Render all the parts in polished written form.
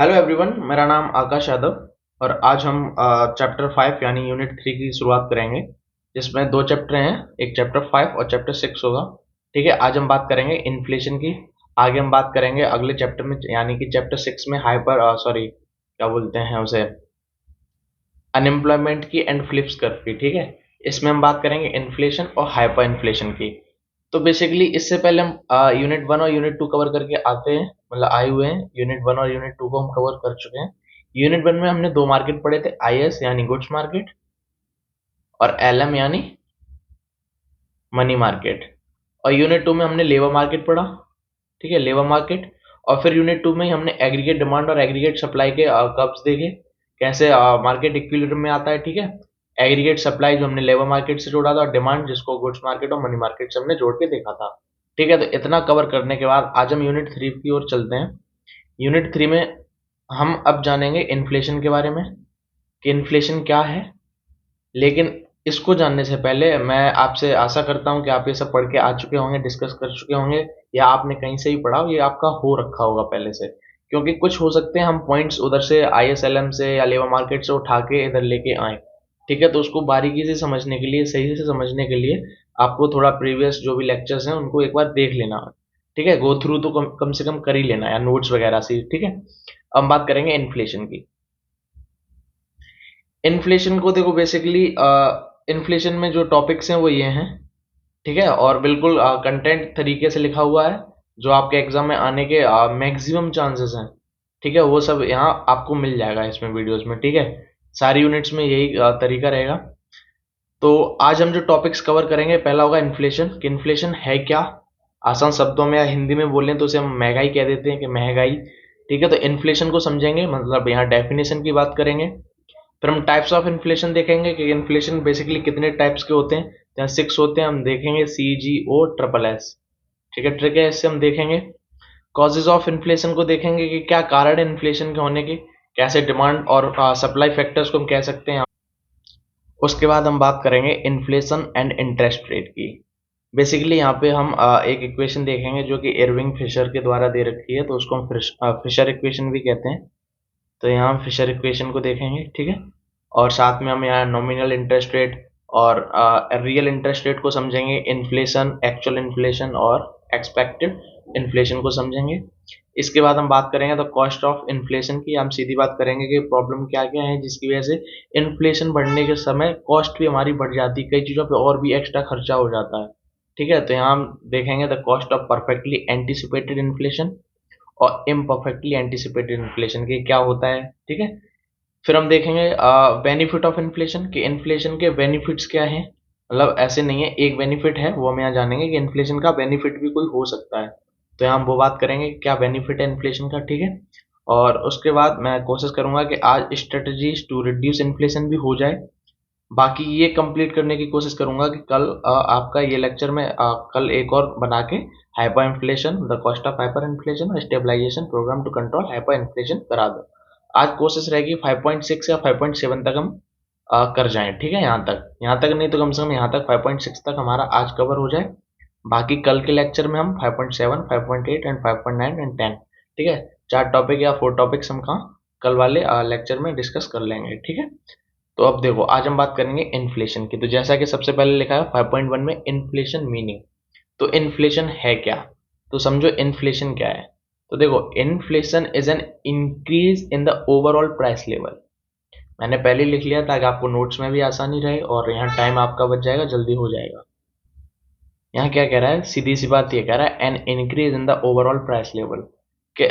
Hello everyone, मेरा नाम आकाश यादव और आज हम चैप्टर 5 यानी यूनिट 3 की शुरुआत करेंगे, जिसमें दो चैप्टर हैं। एक चैप्टर 5 और चैप्टर 6 होगा। ठीक है, आज हम बात करेंगे इन्फ्लेशन की। आगे हम बात करेंगे अगले चैप्टर में, यानी कि चैप्टर 6 में हाइपर सॉरी क्या बोलते हैं उसे, अनएम्प्लॉयमेंट की एंड फ्लिप्स कर्व की। ठीक है, इसमें हम बात करेंगे इन्फ्लेशन और हाइपर इन्फ्लेशन की। तो बेसिकली इससे पहले हम यूनिट 1 और यूनिट 2 कवर करके आते हैं, मतलब आए हुए हैं। यूनिट 1 और यूनिट 2 को हम कवर कर चुके हैं। यूनिट 1 में हमने दो मार्केट पढ़े थे, आईएस यानी गुड्स मार्केट और एलएम यानी मनी मार्केट। और यूनिट 2 में हमने लेबर मार्केट पढ़ा। ठीक है, लेबर मार्केट। और फिर यूनिट 2 में ही हमने एग्रीगेट डिमांड और एग्रीगेट सप्लाई के कर्व्स देखे, कैसे मार्केट इक्विलिब्रियम में आता है। ठीक है, एग्रीगेट सप्लाई जो हमने लेबर मार्केट से जोड़ा था, और डिमांड जिसको गुड्स मार्केट और मनी मार्केट से हमने जोड़ के देखा था। ठीक है, तो इतना कवर करने के बाद आज हम यूनिट 3 की ओर चलते हैं। यूनिट 3 में हम अब जानेंगे इन्फ्लेशन के बारे में, कि इन्फ्लेशन क्या है। लेकिन इसको जानने से पहले मैं आपसे आशा करता हूं कि आप ये सब पढ़ के आ चुके होंगे, डिस्कस कर चुके होंगे, या आपने कहीं से ही पढ़ा हो, ये आपका हो रखा होगा पहले से। क्योंकि कुछ हो सकते हैं हम पॉइंट्स उधर से आईएसएलएम से या लेबर मार्केट से उठा के इधर लेके आए। ठीक है, तो उसको बारीकी से समझने के लिए, सही से समझने के लिए आपको थोड़ा प्रीवियस जो भी लेक्चर्स हैं उनको एक बार देख लेना। ठीक है, गो थ्रू तो कम से कम कर ही लेना, या नोट्स वगैरह से। ठीक है, अब हम बात करेंगे इन्फ्लेशन की। इन्फ्लेशन को देखो, बेसिकली इन्फ्लेशन में जो टॉपिक्स हैं वो ये हैं। ठीक है, और बिल्कुल कंटेंट तरीके से लिखा हुआ है, जो आपके एग्जाम में आने के मैक्सिमम चांसेस हैं। ठीक है, वो सब यहाँ आपको मिल जाएगा इसमें वीडियोस में। ठीक है, सारी यूनिट्स में यही तरीका रहेगा। तो आज हम जो टॉपिक्स कवर करेंगे, पहला होगा इन्फ्लेशन, कि इन्फ्लेशन है क्या। आसान शब्दों में या हिंदी में बोलें तो उसे हम महंगाई कह देते हैं, कि महंगाई। ठीक है, तो इन्फ्लेशन को समझेंगे, मतलब यहाँ डेफिनेशन की बात करेंगे। फिर हम टाइप्स ऑफ इन्फ्लेशन देखेंगे, कि इन्फ्लेशन बेसिकली कितने टाइप्स के होते हैं। जहाँ 6 होते हैं, हम देखेंगे CGO SSS। ठीक है, ट्रिक है, इससे हम देखेंगे। कॉजेज ऑफ इन्फ्लेशन को देखेंगे, कि क्या कारण है इन्फ्लेशन के होने के, कैसे डिमांड और सप्लाई फैक्टर्स को हम कह सकते हैं। उसके बाद हम बात करेंगे इन्फ्लेशन एंड इंटरेस्ट रेट की। बेसिकली यहाँ पे हम एक इक्वेशन देखेंगे जो कि इरविंग फिशर के द्वारा दे रखी है, तो उसको हम फिशर इक्वेशन भी कहते हैं। तो यहाँ हम फिशर इक्वेशन को देखेंगे। ठीक है, और साथ में हम यहाँ नॉमिनल इंटरेस्ट रेट और रियल इंटरेस्ट रेट को समझेंगे, इन्फ्लेशन, एक्चुअल इन्फ्लेशन और एक्सपेक्टेड इन्फ्लेशन को समझेंगे। इसके बाद हम बात करेंगे तो कॉस्ट ऑफ इन्फ्लेशन की। हम सीधी बात करेंगे कि प्रॉब्लम क्या क्या है जिसकी वजह से इन्फ्लेशन बढ़ने के समय कॉस्ट भी हमारी बढ़ जाती है, कई चीज़ों पे और भी एक्स्ट्रा खर्चा हो जाता है। ठीक है, तो यहाँ हम देखेंगे the cost of perfectly anticipated inflation और इम्परफेक्टली एंटिसिपेटेड इन्फ्लेशन के क्या होता है। ठीक है, फिर हम देखेंगे बेनिफिट ऑफ इन्फ्लेशन, कि इन्फ्लेशन के बेनिफिट्स क्या हैं। मतलब ऐसे नहीं है एक बेनिफिट है, वो हम यहाँ जानेंगे कि इन्फ्लेशन का बेनिफिट भी कोई हो सकता है। तो यहाँ हम वो बात करेंगे कि क्या बेनिफिट है इन्फ्लेशन का। ठीक है, और उसके बाद मैं कोशिश करूंगा कि आज स्ट्रेटजीज टू रिड्यूस इन्फ्लेशन भी हो जाए। बाकी ये कंप्लीट करने की कोशिश करूंगा कि कल आपका ये लेक्चर में कल एक और बना के hyperinflation, the cost of hyperinflation और stabilisation programme to control hyperinflation करा दो। आज कोशिश रहेगी 5.6 या 5.7 तक हम कर जाएं। ठीक है, यहाँ तक नहीं तो कम से कम यहाँ तक 5.6 तक हमारा आज कवर हो जाए। बाकी कल के लेक्चर में हम 5.7, 5.8 एंड 5.9 एंड 10। ठीक है, 4 टॉपिक या 4 टॉपिक्स हम कहाँ कल वाले लेक्चर में डिस्कस कर लेंगे। ठीक है, तो अब देखो, आज हम बात करेंगे इन्फ्लेशन की। तो जैसा कि सबसे पहले लिखा है 5.1 में, इन्फ्लेशन मीनिंग। तो इन्फ्लेशन है क्या, तो समझो इन्फ्लेशन क्या है। तो देखो, inflation is an increase in the overall price level. मैंने पहले लिख लिया ताकि आपको नोट्स में भी आसानी रहे और यहाँ टाइम आपका बच जाएगा, जल्दी हो जाएगा। यहाँ क्या कह रहा है, सीधी सी बात ये कह रहा है, an increase in the overall price level, कि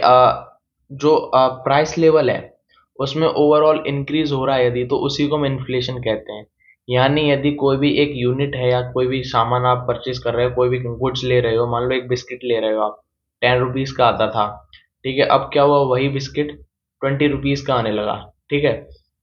जो प्राइस लेवल है उसमें ओवरऑल इंक्रीज हो रहा है यदि, तो उसी को हम इन्फ्लेशन कहते हैं। यानी यदि कोई भी एक यूनिट है या कोई भी सामान आप परचेज कर रहे हो, कोई भी गुड्स ले रहे हो, मान लो एक बिस्किट ले रहे हो आप, 10 रुपीज़ का आता था। ठीक है, अब क्या हुआ, वही बिस्किट 20 रुपीज़ का आने लगा। ठीक है,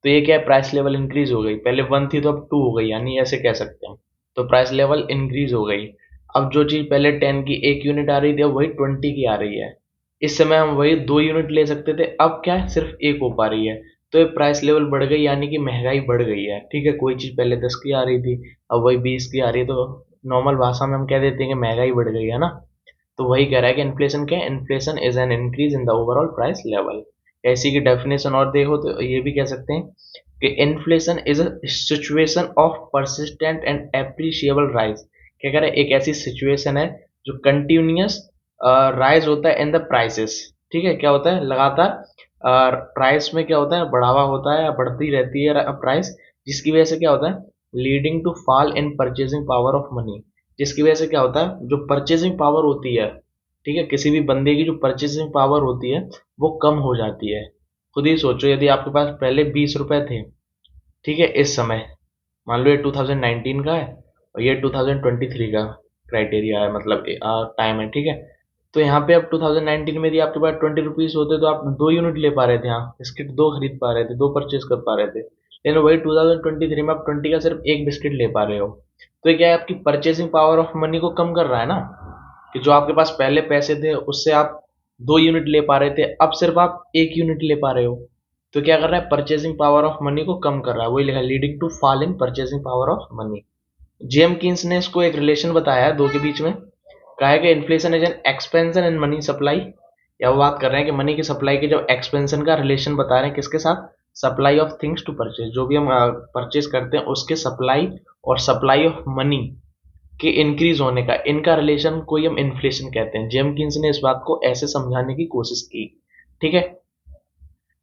तो ये क्या है, प्राइस लेवल इंक्रीज हो गई। पहले 1 थी तो अब 2 हो गई, यानी ऐसे कह सकते हैं। तो प्राइस लेवल इंक्रीज हो गई। अब जो चीज़ पहले 10 की एक यूनिट आ रही थी, अब वही 20 की आ रही है। इस समय हम वही 2 यूनिट ले सकते थे, अब क्या है, सिर्फ एक हो पा रही है। तो ये प्राइस लेवल बढ़ गई, यानी कि महंगाई बढ़ गई है। ठीक है, कोई चीज़ पहले 10 की आ रही थी, अब वही 20 की आ रही है, तो नॉर्मल भाषा में हम कह देते हैं कि महंगाई बढ़ गई है ना। तो वही कह रहा है कि इन्फ्लेशन क्या है, inflation is an increase in the overall price level. या इसी की डेफिनेशन और देखो तो ये भी कह सकते हैं कि inflation is a situation of persistent and appreciable rise. क्या कह रहे हैं, एक ऐसी सिचुएशन है जो कंटिन्यूस राइज होता है इन द प्राइसेस। ठीक है, क्या होता है, लगातार प्राइस में क्या होता है, बढ़ावा होता है या बढ़ती रहती है प्राइस, जिसकी वजह से क्या होता है, leading to fall in purchasing power of money. जिसकी वजह से क्या होता है, जो परचेजिंग पावर होती है, ठीक है, किसी भी बंदे की जो परचेसिंग पावर होती है वो कम हो जाती है। खुद ही सोचो, यदि आपके पास पहले 20 रुपए थे, ठीक है, इस समय मान लो ये 2019 का है और ये 2023 का क्राइटेरिया है, मतलब टाइम है, ठीक है। तो यहाँ पे अब 2019 में यदि आपके पास 20 रुपीज होते तो आप 2 यूनिट ले पा रहे थे, यहाँ बिस्किट 2 खरीद पा रहे थे, 2 परचेज कर पा रहे थे। लेकिन वही 2023 में आप 20 का सिर्फ एक बिस्किट ले पा रहे हो। तो ये क्या है, आपकी परचेसिंग पावर ऑफ मनी को कम कर रहा है ना, कि जो आपके पास पहले पैसे थे उससे आप 2 यूनिट ले पा रहे थे, अब सिर्फ आप 1 यूनिट ले पा रहे हो। तो क्या कर रहा है, परचेसिंग पावर ऑफ मनी को कम कर रहा है, वही लिखा है leading to fall in purchasing power of money. जेम किन्स ने इसको एक रिलेशन बताया है दो के बीच में। कहा है कि inflation is an expansion in money supply, या वो बात कर रहे हैं कि मनी की सप्लाई के जब एक्सपेंशन का रिलेशन बता रहे हैं किसके साथ, supply of things to purchase, जो भी हम परचेज करते हैं उसके सप्लाई और सप्लाई ऑफ मनी के इंक्रीज होने का, इनका रिलेशन को ही हम इन्फ्लेशन कहते हैं। जेम किन्स ने इस बात को ऐसे समझाने की कोशिश की। ठीक है,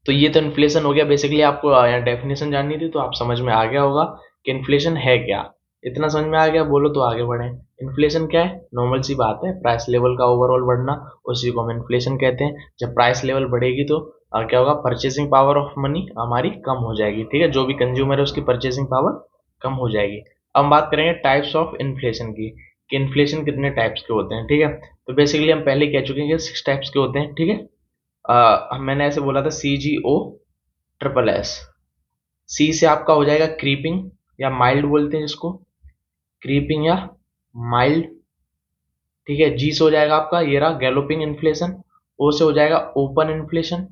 तो ये तो इन्फ्लेशन हो गया। बेसिकली आपको यहाँ डेफिनेशन जाननी थी तो आप समझ में आ गया होगा कि इन्फ्लेशन है क्या। इतना समझ में आ गया, बोलो तो आगे बढ़े। इन्फ्लेशन क्या है, नॉर्मल सी बात है, प्राइस लेवल का ओवरऑल बढ़ना, उसी को हम इन्फ्लेशन कहते हैं। जब प्राइस लेवल बढ़ेगी तो क्या होगा, परचेसिंग पावर ऑफ मनी हमारी कम हो जाएगी। ठीक है, जो भी कंज्यूमर है उसकी परचेसिंग पावर कम हो जाएगी। अब हम बात करेंगे टाइप्स ऑफ इन्फ्लेशन की, कि इन्फ्लेशन कितने टाइप्स के होते हैं। ठीक है, तो बेसिकली हम पहले कह चुके हैं कि 6 टाइप्स के होते हैं। ठीक है, मैंने ऐसे बोला था CGO, सी से आपका हो जाएगा क्रीपिंग या माइल्ड बोलते हैं इसको, क्रीपिंग या माइल्ड। ठीक है, जी से हो जाएगा आपका ये रहा गैलोपिंग इन्फ्लेशन, ओ से हो जाएगा ओपन इन्फ्लेशन।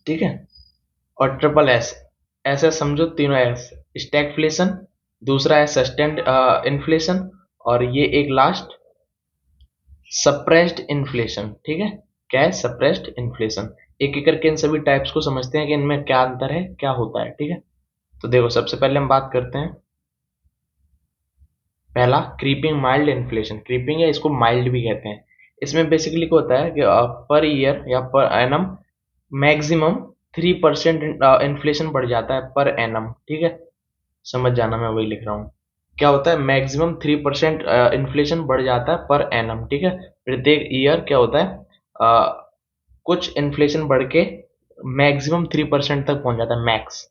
ठीक है, और एस, ऐसे समझो तीनों एस, स्टैगफ्लेशन, दूसरा है सस्टेन्ड इन्फ्लेशन, और ये एक लास्ट सप्रेस्ड इन्फ्लेशन। ठीक है, क्या है, सप्रेस्ड इन्फ्लेशन। एक एक करके इन सभी टाइप्स को समझते हैं कि इनमें क्या अंतर है, क्या होता है। ठीक है, तो देखो सबसे पहले हम बात करते हैं पहला क्रीपिंग माइल्ड इन्फ्लेशन। क्रीपिंग है, इसको माइल्ड भी कहते हैं। इसमें बेसिकली क्या होता है कि पर ईयर या पर एनम मैक्सिमम 3% इन्फ्लेशन बढ़ जाता है पर एनम। ठीक है, समझ जाना, मैं वही लिख रहा हूँ। क्या होता है, मैक्सिमम 3% इन्फ्लेशन बढ़ जाता है पर एनम। ठीक है, प्रत्येक ईयर क्या होता है, कुछ इन्फ्लेशन बढ़ के मैक्सिमम 3% तक पहुंच जाता है, मैक्स।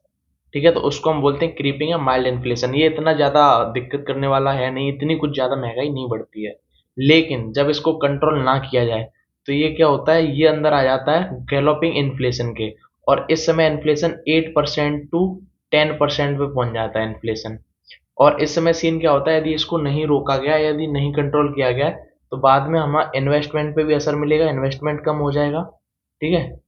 ठीक है, तो उसको हम बोलते हैं क्रीपिंग या माइल्ड इन्फ्लेशन। ये इतना ज़्यादा दिक्कत करने वाला है नहीं, इतनी कुछ ज़्यादा महंगाई नहीं बढ़ती है। लेकिन जब इसको कंट्रोल ना किया जाए तो ये क्या होता है, ये अंदर आ जाता है गैलोपिंग इन्फ्लेशन के। और इस समय इन्फ्लेशन 8% टू 10% पे पहुंच जाता है इन्फ्लेशन। और इस समय सीन क्या होता है, यदि इसको नहीं रोका गया, यदि नहीं कंट्रोल किया गया, तो बाद में हमारा इन्वेस्टमेंट पे भी असर मिलेगा, इन्वेस्टमेंट कम हो जाएगा। ठीक है,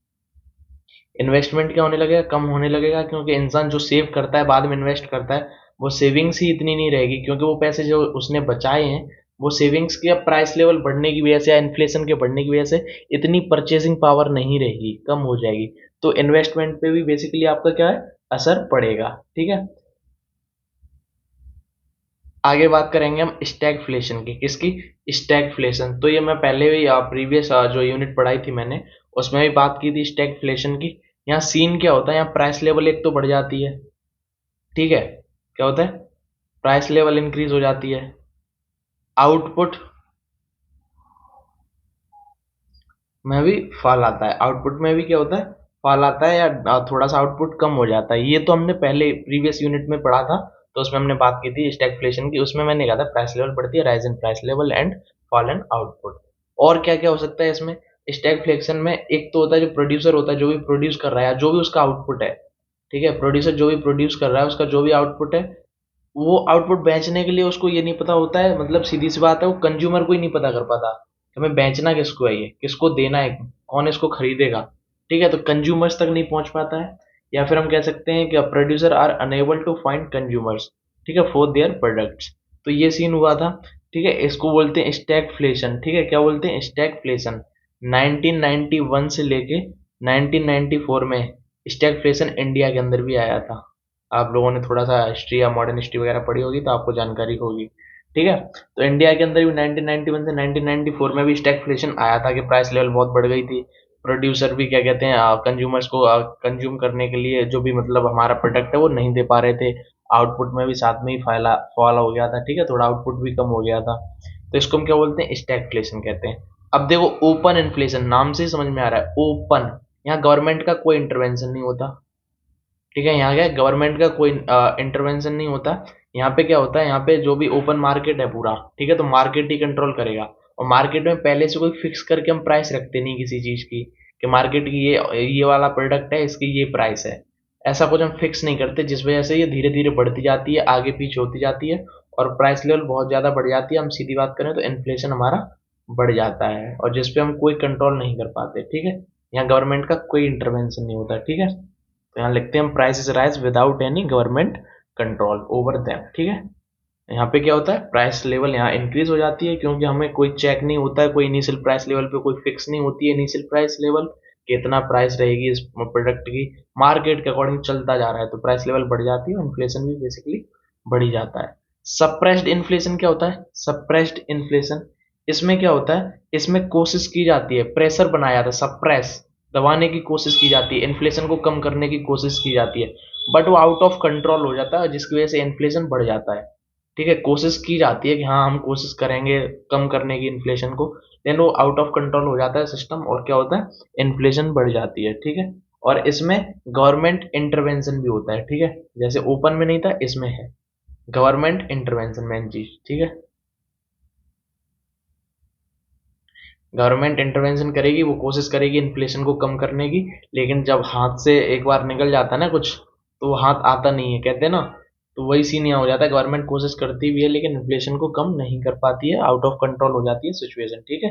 इन्वेस्टमेंट क्या होने लगेगा, कम होने लगेगा, क्योंकि इंसान जो सेव करता है बाद में इन्वेस्ट करता है, वो सेविंग्स ही इतनी नहीं रहेगी, क्योंकि वो पैसे जो उसने बचाए हैं वो सेविंग्स के प्राइस लेवल बढ़ने की वजह से या इन्फ्लेशन के बढ़ने की वजह से इतनी परचेसिंग पावर नहीं रहेगी, कम हो जाएगी। तो इन्वेस्टमेंट पे भी बेसिकली आपका क्या है, असर पड़ेगा। ठीक है, आगे बात करेंगे हम स्टैगफ्लेशन की। किसकी, स्टैगफ्लेशन। तो ये मैं पहले भी प्रीवियस जो यूनिट पढ़ाई थी मैंने, उसमें भी बात की थी स्टैगफ्लेशन की। यहाँ सीन क्या होता है, यहाँ प्राइस लेवल एक तो बढ़ जाती है। ठीक है, क्या होता है, प्राइस लेवल इंक्रीज हो जाती है, आउटपुट में भी फॉल आता है, आउटपुट में भी क्या होता है, फॉल आता है, या थोड़ा सा आउटपुट कम हो जाता है। ये तो हमने पहले प्रीवियस यूनिट में पढ़ा था, तो उसमें हमने बात की थी स्टैगफ्लेशन की। उसमें मैंने कहा था प्राइस लेवल बढ़ती है, rise in price level and fall in output. और क्या क्या हो सकता है इसमें, स्टैगफ्लेशन में एक तो होता है जो प्रोड्यूसर होता है, जो भी प्रोड्यूस कर रहा है, जो भी उसका आउटपुट है। ठीक है, प्रोड्यूसर जो भी प्रोड्यूस कर रहा है उसका जो भी आउटपुट है, वो आउटपुट बेचने के लिए उसको ये नहीं पता होता है, मतलब सीधी सी बात है, वो कंज्यूमर को ही नहीं पता कर पाता कि हमें बेचना किसको है, ये किसको देना है, कौन इसको खरीदेगा। ठीक है, तो कंज्यूमर्स तक नहीं पहुंच पाता है। या फिर हम कह सकते हैं कि producer are enable to find consumers, ठीक है, फॉर देयर प्रोडक्ट्स। तो ये सीन हुआ था। ठीक है, इसको बोलते हैं स्टैगफ्लेशन। ठीक है, क्या बोलते हैं, स्टैगफ्लेशन। 1991 से लेके 1994 में स्टैगफ्लेशन इंडिया के अंदर भी आया था। आप लोगों ने थोड़ा सा हिस्ट्री या मॉडर्न हिस्ट्री वगैरह पढ़ी होगी तो आपको जानकारी होगी। ठीक है, तो इंडिया के अंदर भी 1991 से 1994 में भी स्टैगफ्लेशन आया था कि प्राइस लेवल बहुत बढ़ गई थी। प्रोड्यूसर भी क्या कहते हैं, कंज्यूमर्स को कंज्यूम करने के लिए जो भी मतलब हमारा प्रोडक्ट है वो नहीं दे पा रहे थे। आउटपुट में भी साथ में ही फॉल हो गया था। ठीक है, थोड़ा आउटपुट भी कम हो गया था। तो इसको हम क्या बोलते हैं, स्टैगफ्लेशन कहते हैं। अब देखो, ओपन इन्फ्लेशन नाम से ही समझ में आ रहा है, ओपन, यहाँ गवर्नमेंट का कोई इंटरवेंशन नहीं होता। ठीक है, यहाँ क्या है, गवर्नमेंट का कोई इंटरवेंशन नहीं होता। यहाँ पे क्या होता है, यहाँ पे जो भी ओपन मार्केट है पूरा, ठीक है, तो मार्केट ही कंट्रोल करेगा। और मार्केट में पहले से कोई फिक्स करके हम प्राइस रखते नहीं किसी चीज की, कि मार्केट की ये वाला प्रोडक्ट है, इसकी ये प्राइस है। ऐसा कुछ हम फिक्स नहीं करते, जिस वजह से ये धीरे धीरे बढ़ती जाती है, आगे पीछे होती जाती है, और प्राइस लेवल बहुत ज्यादा बढ़ जाती है। हम सीधी बात करें तो इन्फ्लेशन हमारा बढ़ जाता है, और जिसपे हम कोई कंट्रोल नहीं कर पाते। ठीक है, यहाँ गवर्नमेंट का कोई इंटरवेंशन नहीं होता। ठीक है, तो यहाँ लिखते हैं prices rise without any government control over them. ठीक है, यहाँ पे क्या होता है, प्राइस लेवल यहाँ इंक्रीज हो जाती है, क्योंकि हमें कोई चेक नहीं होता है, कोई इनिशियल प्राइस लेवल पे कोई फिक्स नहीं होती है। इनिशियल प्राइस लेवल कितना प्राइस रहेगी इस प्रोडक्ट की, मार्केट के अकॉर्डिंग चलता जा रहा है, तो प्राइस लेवल बढ़ जाती है और इन्फ्लेशन भी बेसिकली बढ़ ही जाता है। सप्रेस्ड इन्फ्लेशन क्या होता है, सप्रेस्ड इन्फ्लेशन, इसमें क्या होता है, इसमें कोशिश की जाती है, प्रेशर बनाया जाता है, सप्रेस, दबाने की कोशिश की जाती है, इन्फ्लेशन को कम करने की कोशिश की जाती है, बट वो आउट ऑफ कंट्रोल हो जाता है, जिसकी वजह से इन्फ्लेशन बढ़ जाता है। ठीक है, कोशिश की जाती है कि हाँ हम कोशिश करेंगे कम करने की इन्फ्लेशन को, लेकिन वो आउट ऑफ कंट्रोल हो जाता है सिस्टम, और क्या होता है, इन्फ्लेशन बढ़ जाती है। ठीक है, और इसमें गवर्नमेंट इंटरवेंशन भी होता है। ठीक है, जैसे ओपन में नहीं था, इसमें है गवर्नमेंट इंटरवेंशन मेन चीज। ठीक है, गवर्नमेंट इंटरवेंशन करेगी, वो कोशिश करेगी इन्फ्लेशन को कम करने की, लेकिन जब हाथ से एक बार निकल जाता है ना कुछ, तो वो हाथ आता नहीं है, कहते हैं ना, तो वही सीन यहाँ हो जाता है। गवर्नमेंट कोशिश करती भी है, लेकिन इन्फ्लेशन को कम नहीं कर पाती है, आउट ऑफ कंट्रोल हो जाती है सिचुएशन। ठीक है,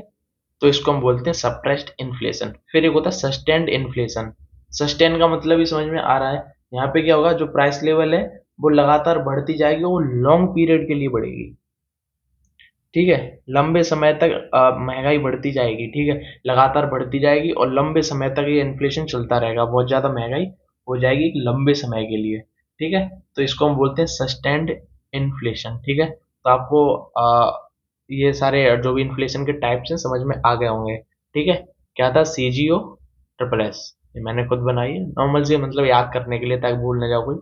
तो इसको हम बोलते हैं सप्रेस्ड इन्फ्लेशन। फिर एक होता है सस्टेन्ड इन्फ्लेशन। सस्टेन का मतलब ही समझ में आ रहा है, यहाँ पे क्या होगा, जो प्राइस लेवल है वो लगातार बढ़ती जाएगी, वो लॉन्ग पीरियड के लिए बढ़ेगी। ठीक है, लंबे समय तक महंगाई बढ़ती जाएगी। ठीक है, लगातार बढ़ती जाएगी और लंबे समय तक ये इन्फ्लेशन चलता रहेगा, बहुत ज़्यादा महंगाई हो जाएगी एक लंबे समय के लिए। ठीक है, तो इसको हम बोलते हैं सस्टेन्ड इन्फ्लेशन। ठीक है, तो आपको ये सारे जो भी इन्फ्लेशन के टाइप्स हैं समझ में आ गए होंगे। ठीक है, क्या था, CGO ट्रिपल एस, ये मैंने खुद बनाई है नॉर्मल से, मतलब याद करने के लिए, ताकि भूल ना जाओ कोई।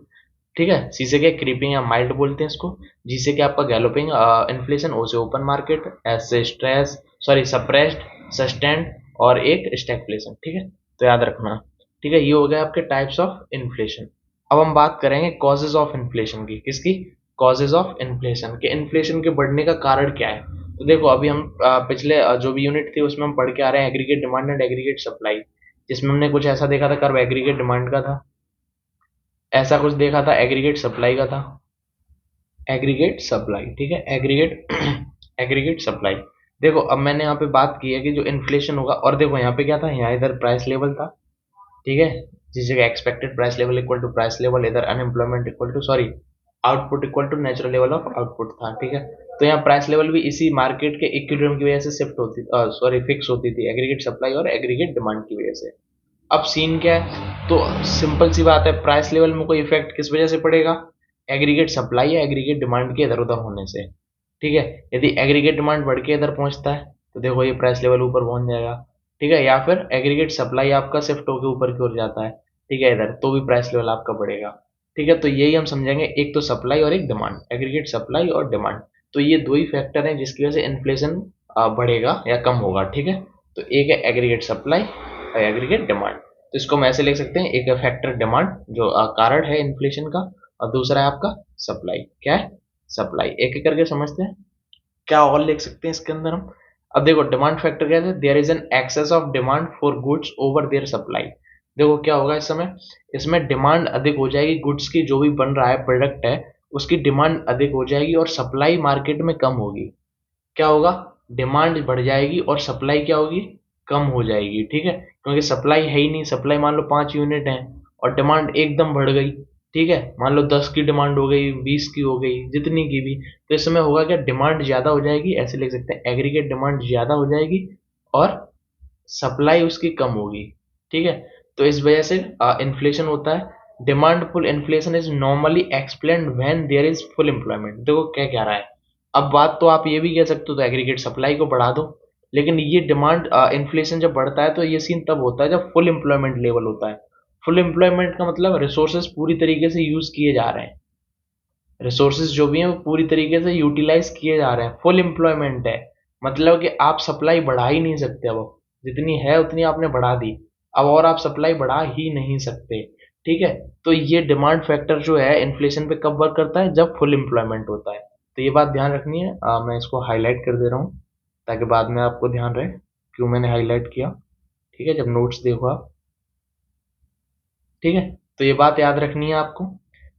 ठीक है, सी से क्या, क्रीपिंग या माइल्ड बोलते हैं इसको। जी से क्या, आपका गैलोपिंग इन्फ्लेशन। ओ से ओपन मार्केट। एस से स्ट्रेस, सॉरी सप्रेस्ड, सस्टेंड, और एक स्टैगफ्लेशन। ठीक है, तो याद रखना। ठीक है, ये हो गया आपके टाइप्स ऑफ इन्फ्लेशन। अब हम बात करेंगे कॉजेज ऑफ इन्फ्लेशन की। किसकी, कॉजेज ऑफ इन्फ्लेशन के, इन्फ्लेशन के बढ़ने का कारण क्या है। तो देखो, अभी हम पिछले जो भी यूनिट थी उसमें हम पढ़ के आ रहे हैं aggregate demand and aggregate supply, जिसमें हमने कुछ ऐसा देखा था, कर्व एग्रीगेट डिमांड का था, ऐसा कुछ देखा था एग्रीगेट सप्लाई का था, एग्रीगेट सप्लाई। ठीक है, एग्रीगेट एग्रीगेट सप्लाई। देखो, अब मैंने यहाँ पे बात की है कि जो इन्फ्लेशन होगा, और देखो यहाँ पे क्या था, यहाँ इधर प्राइस लेवल था। ठीक है, जिस जगह expected price level equal to price level, इधर unemployment equal to, sorry, output equal to natural level of output था। ठीक है, तो यहाँ प्राइस लेवल भी इसी मार्केट के इक्विलिब्रियम की वजह से शिफ्ट होती, सॉरी फिक्स होती थी, एग्रीगेट सप्लाई और एग्रीगेट डिमांड की वजह से। अब सीन क्या है, तो सिंपल सी बात है, प्राइस लेवल में कोई इफेक्ट किस वजह से पड़ेगा, एग्रीगेट सप्लाई या एग्रीगेट डिमांड के इधर उधर होने से। ठीक है, यदि एग्रीगेट डिमांड बढ़ के इधर पहुंचता है तो देखो ये प्राइस लेवल ऊपर पहुंच जाएगा। ठीक है, या फिर एग्रीगेट सप्लाई आपका शिफ्ट होकर ऊपर की ओर जाता है, ठीक है, इधर, तो भी प्राइस लेवल आपका बढ़ेगा। ठीक है, तो यही हम समझेंगे, एक तो सप्लाई और एक डिमांड, एग्रीगेट सप्लाई और डिमांड, तो ये दो ही फैक्टर हैं जिसकी वजह से इन्फ्लेशन बढ़ेगा या कम होगा। ठीक है, तो एक है एग्रीगेट सप्लाई और एग्रीगेट डिमांड। तो इसको हम ऐसे लिख सकते हैं, एक है फैक्टर डिमांड जो कारण है इन्फ्लेशन का, और दूसरा है आपका सप्लाई। क्या है, सप्लाई। एक एक करके समझते हैं, क्या और लिख सकते हैं इसके अंदर हम। अब देखो, डिमांड फैक्टर क्या है, there is an excess of demand for goods over their supply. देखो क्या होगा इस समय, इसमें डिमांड अधिक हो जाएगी, गुड्स की जो भी बन रहा है प्रोडक्ट है उसकी डिमांड अधिक हो जाएगी और सप्लाई मार्केट में कम होगी। क्या होगा, डिमांड बढ़ जाएगी और सप्लाई क्या होगी, कम हो जाएगी। ठीक है, क्योंकि सप्लाई है ही नहीं, सप्लाई मान लो 5 यूनिट है और डिमांड एकदम बढ़ गई। ठीक है, मान लो 10 की डिमांड हो गई, 20 की हो गई, जितनी की भी, तो इस समय होगा क्या, डिमांड ज्यादा हो जाएगी, ऐसे लिख सकते हैं, एग्रीगेट डिमांड ज्यादा हो जाएगी और सप्लाई उसकी कम होगी, ठीक है। तो इस वजह से इन्फ्लेशन होता है। Demand pull inflation is normally explained when there is full employment. देखो क्या कह रहा है, अब बात तो आप ये भी कह सकते हो तो एग्रीगेट सप्लाई को बढ़ा दो, लेकिन ये डिमांड इन्फ्लेशन जब बढ़ता है तो ये सीन तब होता है जब फुल एम्प्लॉयमेंट लेवल होता है। फुल एम्प्लॉयमेंट का मतलब रिसोर्सेज पूरी तरीके से यूज किए जा रहे हैं, रिसोर्सेज जो भी हैं वो पूरी तरीके से यूटिलाइज किए जा रहे हैं, फुल एम्प्लॉयमेंट है। मतलब कि आप सप्लाई बढ़ा ही नहीं सकते, अब जितनी है उतनी आपने बढ़ा दी, अब और आप सप्लाई बढ़ा ही नहीं सकते, ठीक है। तो ये डिमांड फैक्टर जो है इन्फ्लेशन पे कब वर्क करता है, जब फुल एम्प्लॉयमेंट होता है। तो ये बात ध्यान रखनी है, मैं इसको हाईलाइट कर दे रहा हूँ ताकि बाद में आपको ध्यान रहे क्यों मैंने हाईलाइट किया, ठीक है, जब नोट्स देखो आप, ठीक है। तो ये बात याद रखनी है आपको,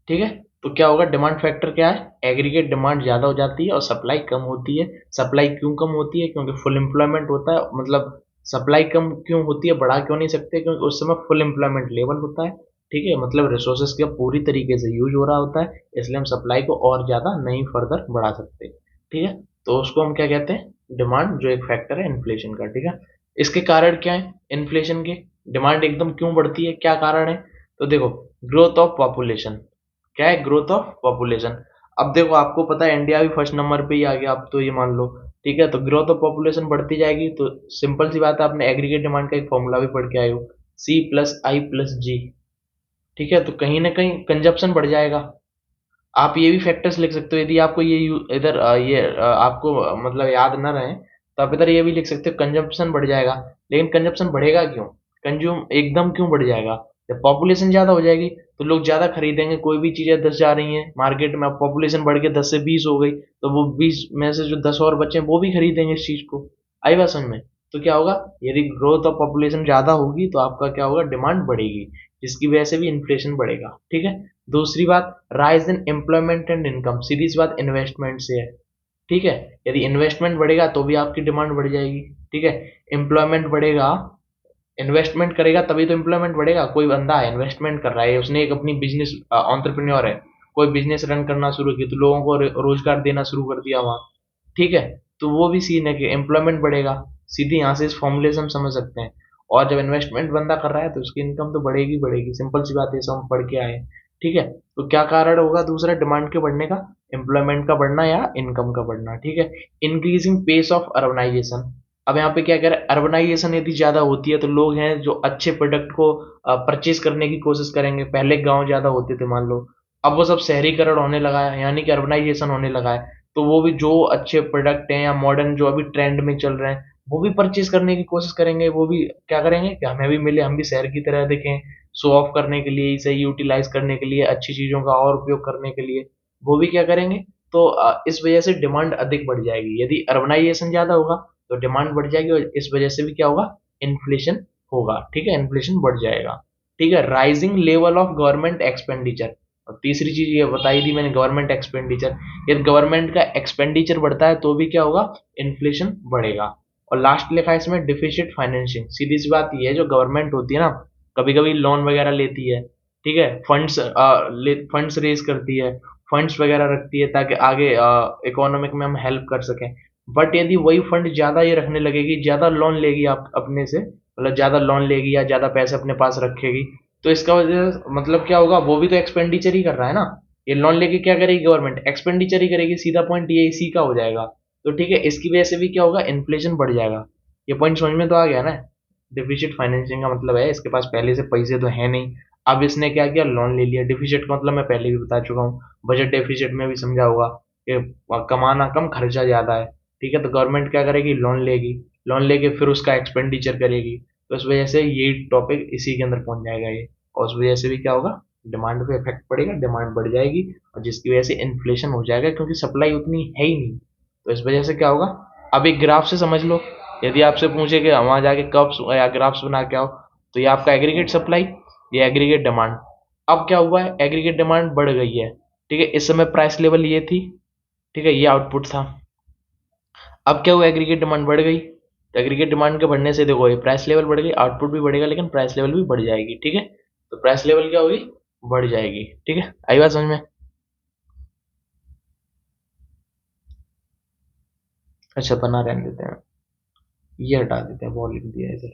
ठीक है। तो क्या होगा, डिमांड फैक्टर क्या है, एग्रीगेट डिमांड ज़्यादा हो जाती है और सप्लाई कम होती है। सप्लाई क्यों कम होती है, क्योंकि फुल एम्प्लॉयमेंट होता है, मतलब सप्लाई कम क्यों होती है, बढ़ा क्यों नहीं सकते, क्योंकि उस समय फुल एम्प्लॉयमेंट लेवल होता है, ठीक है, मतलब रिसोर्सेज का पूरी तरीके से यूज हो रहा होता है, इसलिए हम सप्लाई को और ज़्यादा नहीं फर्दर बढ़ा सकते, ठीक है। तो उसको हम क्या कहते हैं, डिमांड, जो एक फैक्टर है इन्फ्लेशन का, ठीक है। इसके कारण क्या है इन्फ्लेशन के, डिमांड एकदम क्यों बढ़ती है, क्या कारण है। तो देखो, ग्रोथ ऑफ पॉपुलेशन, क्या है, ग्रोथ ऑफ पॉपुलेशन। अब देखो आपको पता है इंडिया भी फर्स्ट नंबर पे ही आ गया, अब तो ये मान लो, ठीक है। तो ग्रोथ ऑफ पॉपुलेशन बढ़ती जाएगी तो सिंपल सी बात है, आपने एग्रीगेट डिमांड का एक फॉर्मूला भी पढ़ के आए हो, C+I+G, ठीक है। तो कहीं ना कहीं कंजप्शन बढ़ जाएगा। आप ये भी फैक्टर्स लिख सकते हो, यदि आपको ये इधर आपको मतलब याद ना रहे तो आप इधर ये भी लिख सकते हो, कंजप्शन बढ़ जाएगा। लेकिन कंजप्शन बढ़ेगा क्यों, कंज्यूम एकदम क्यों बढ़ जाएगा, जब पॉपुलेशन ज़्यादा हो जाएगी तो लोग ज़्यादा खरीदेंगे, कोई भी चीज़ें 10 जा रही हैं मार्केट में, अब पॉपुलेशन बढ़ के 10 से 20 हो गई, तो वो 20 में से जो 10 और बचे हैं वो भी खरीदेंगे इस चीज़ को। आई बात समझ में। तो क्या होगा, यदि ग्रोथ ऑफ पॉपुलेशन ज़्यादा होगी तो आपका क्या होगा, डिमांड बढ़ेगी, जिसकी वजह से भी इन्फ्लेशन बढ़ेगा, ठीक है। दूसरी बात, rise in employment and income, सीधी सी बात इन्वेस्टमेंट से है, ठीक है। यदि इन्वेस्टमेंट बढ़ेगा तो भी आपकी डिमांड बढ़ जाएगी, ठीक है। एम्प्लॉयमेंट बढ़ेगा, इन्वेस्टमेंट करेगा तभी तो एम्प्लॉयमेंट बढ़ेगा। कोई बंदा है इन्वेस्टमेंट कर रहा है, उसने एक अपनी बिजनेस, एंटरप्रेन्योर है, कोई बिजनेस रन करना शुरू किया तो लोगों को रोजगार देना शुरू कर दिया वहाँ, ठीक है। तो वो भी सीन है कि एम्प्लॉयमेंट बढ़ेगा, सीधी यहाँ से इस फॉर्मूले से हम समझ सकते हैं। और जब इन्वेस्टमेंट बंदा कर रहा है तो उसकी इनकम तो बढ़ेगी बढ़ेगी, सिंपल सी बात है, सब हम पढ़ के आए हैं, ठीक है। तो क्या कारण होगा दूसरा डिमांड के बढ़ने का, एम्प्लॉयमेंट का बढ़ना या इनकम का बढ़ना, ठीक है। इंक्रीजिंग पेस ऑफ अर्बनाइजेशन, अब यहाँ पे क्या कह रहा है, अर्बनाइजेशन यदि ज्यादा होती है तो लोग हैं जो अच्छे प्रोडक्ट को परचेज करने की कोशिश करेंगे। पहले गांव ज्यादा होते थे मान लो, अब वो सब शहरीकरण होने लगा है, यानी कि अर्बनाइजेशन होने लगा है, तो वो भी जो अच्छे प्रोडक्ट हैं या मॉडर्न जो अभी ट्रेंड में चल रहे हैं वो भी परचेज करने की कोशिश करेंगे। वो भी क्या करेंगे कि हमें भी मिले, हम भी शहर की तरह दिखें, शो ऑफ करने के लिए, इसे यूटिलाइज करने के लिए, अच्छी चीज़ों का और उपयोग करने के लिए वो भी क्या करेंगे। तो इस वजह से डिमांड अधिक बढ़ जाएगी, यदि अर्बनाइजेशन ज़्यादा होगा तो डिमांड बढ़ जाएगी और इस वजह से भी क्या होगा, इन्फ्लेशन होगा, ठीक है, इन्फ्लेशन बढ़ जाएगा, ठीक है। Rising level of government expenditure, और तीसरी चीज ये बताई थी मैंने, गवर्नमेंट एक्सपेंडिचर, यदि गवर्नमेंट का एक्सपेंडिचर बढ़ता है तो भी क्या होगा, इन्फ्लेशन बढ़ेगा। और लास्ट लिखा है इसमें डिफिसिट फाइनेंसिंग, सीधी सी बात ये है, जो गवर्नमेंट होती है ना, कभी कभी लोन वगैरह लेती है, ठीक है, फंड्स रेज करती है, फंड्स वगैरह रखती है ताकि आगे इकोनॉमिक में हम हेल्प कर सकें। बट यदि वही फंड ज्यादा ये रखने लगेगी, ज्यादा लोन लेगी आप अपने से, मतलब ज्यादा लोन लेगी या ज्यादा पैसे अपने पास रखेगी, तो इसका वजह मतलब क्या होगा, वो भी तो एक्सपेंडिचर ही कर रहा है ना। ये लोन लेके क्या करेगी, गवर्नमेंट एक्सपेंडिचर ही करेगी, सीधा पॉइंट ये इसी का हो जाएगा। तो ठीक है, इसकी वजह से भी क्या होगा, इन्फ्लेशन बढ़ जाएगा। ये पॉइंट समझ में तो आ गया ना। डिफिसिट फाइनेंसिंग का मतलब है इसके पास पहले से पैसे तो है नहीं, अब इसने क्या किया, लोन ले लिया। डिफिसिट का मतलब मैं पहले भी बता चुका हूँ, बजट डेफिसिट में भी समझा होगा कि कमाना कम खर्चा ज्यादा है, ठीक है। तो गवर्नमेंट क्या करेगी, लोन लेगी, लोन लेके फिर उसका एक्सपेंडिचर करेगी, तो इस वजह से ये टॉपिक इसी के अंदर पहुंच जाएगा ये। और उस वजह से भी क्या होगा, डिमांड पे इफेक्ट पड़ेगा, डिमांड बढ़ जाएगी, और जिसकी वजह से इन्फ्लेशन हो जाएगा क्योंकि सप्लाई उतनी है ही नहीं। तो इस वजह से क्या होगा, अब एक ग्राफ से समझ लो, यदि आपसे पूछे कि वहां जाके कर्व्स या ग्राफ्स बना के आओ, तो ये आपका एग्रीगेट सप्लाई, ये एग्रीगेट डिमांड। अब क्या हुआ है, एग्रीगेट डिमांड बढ़ गई है, ठीक है, इस समय प्राइस लेवल ये थी, ठीक है, ये आउटपुट था। अब क्या हुआ, एग्रीगेट डिमांड बढ़ गई, तो एग्रीगेट डिमांड के बढ़ने से देखो ये प्राइस लेवल बढ़ गई, आउटपुट भी बढ़ेगा लेकिन प्राइस लेवल भी बढ़ जाएगी, ठीक है। तो प्राइस लेवल क्या होगी, बढ़ जाएगी, ठीक है। आई बात समझ में। अच्छा बना रहने देते हैं, ये हटा देते हैं, बहुत लिख दिया है इधर।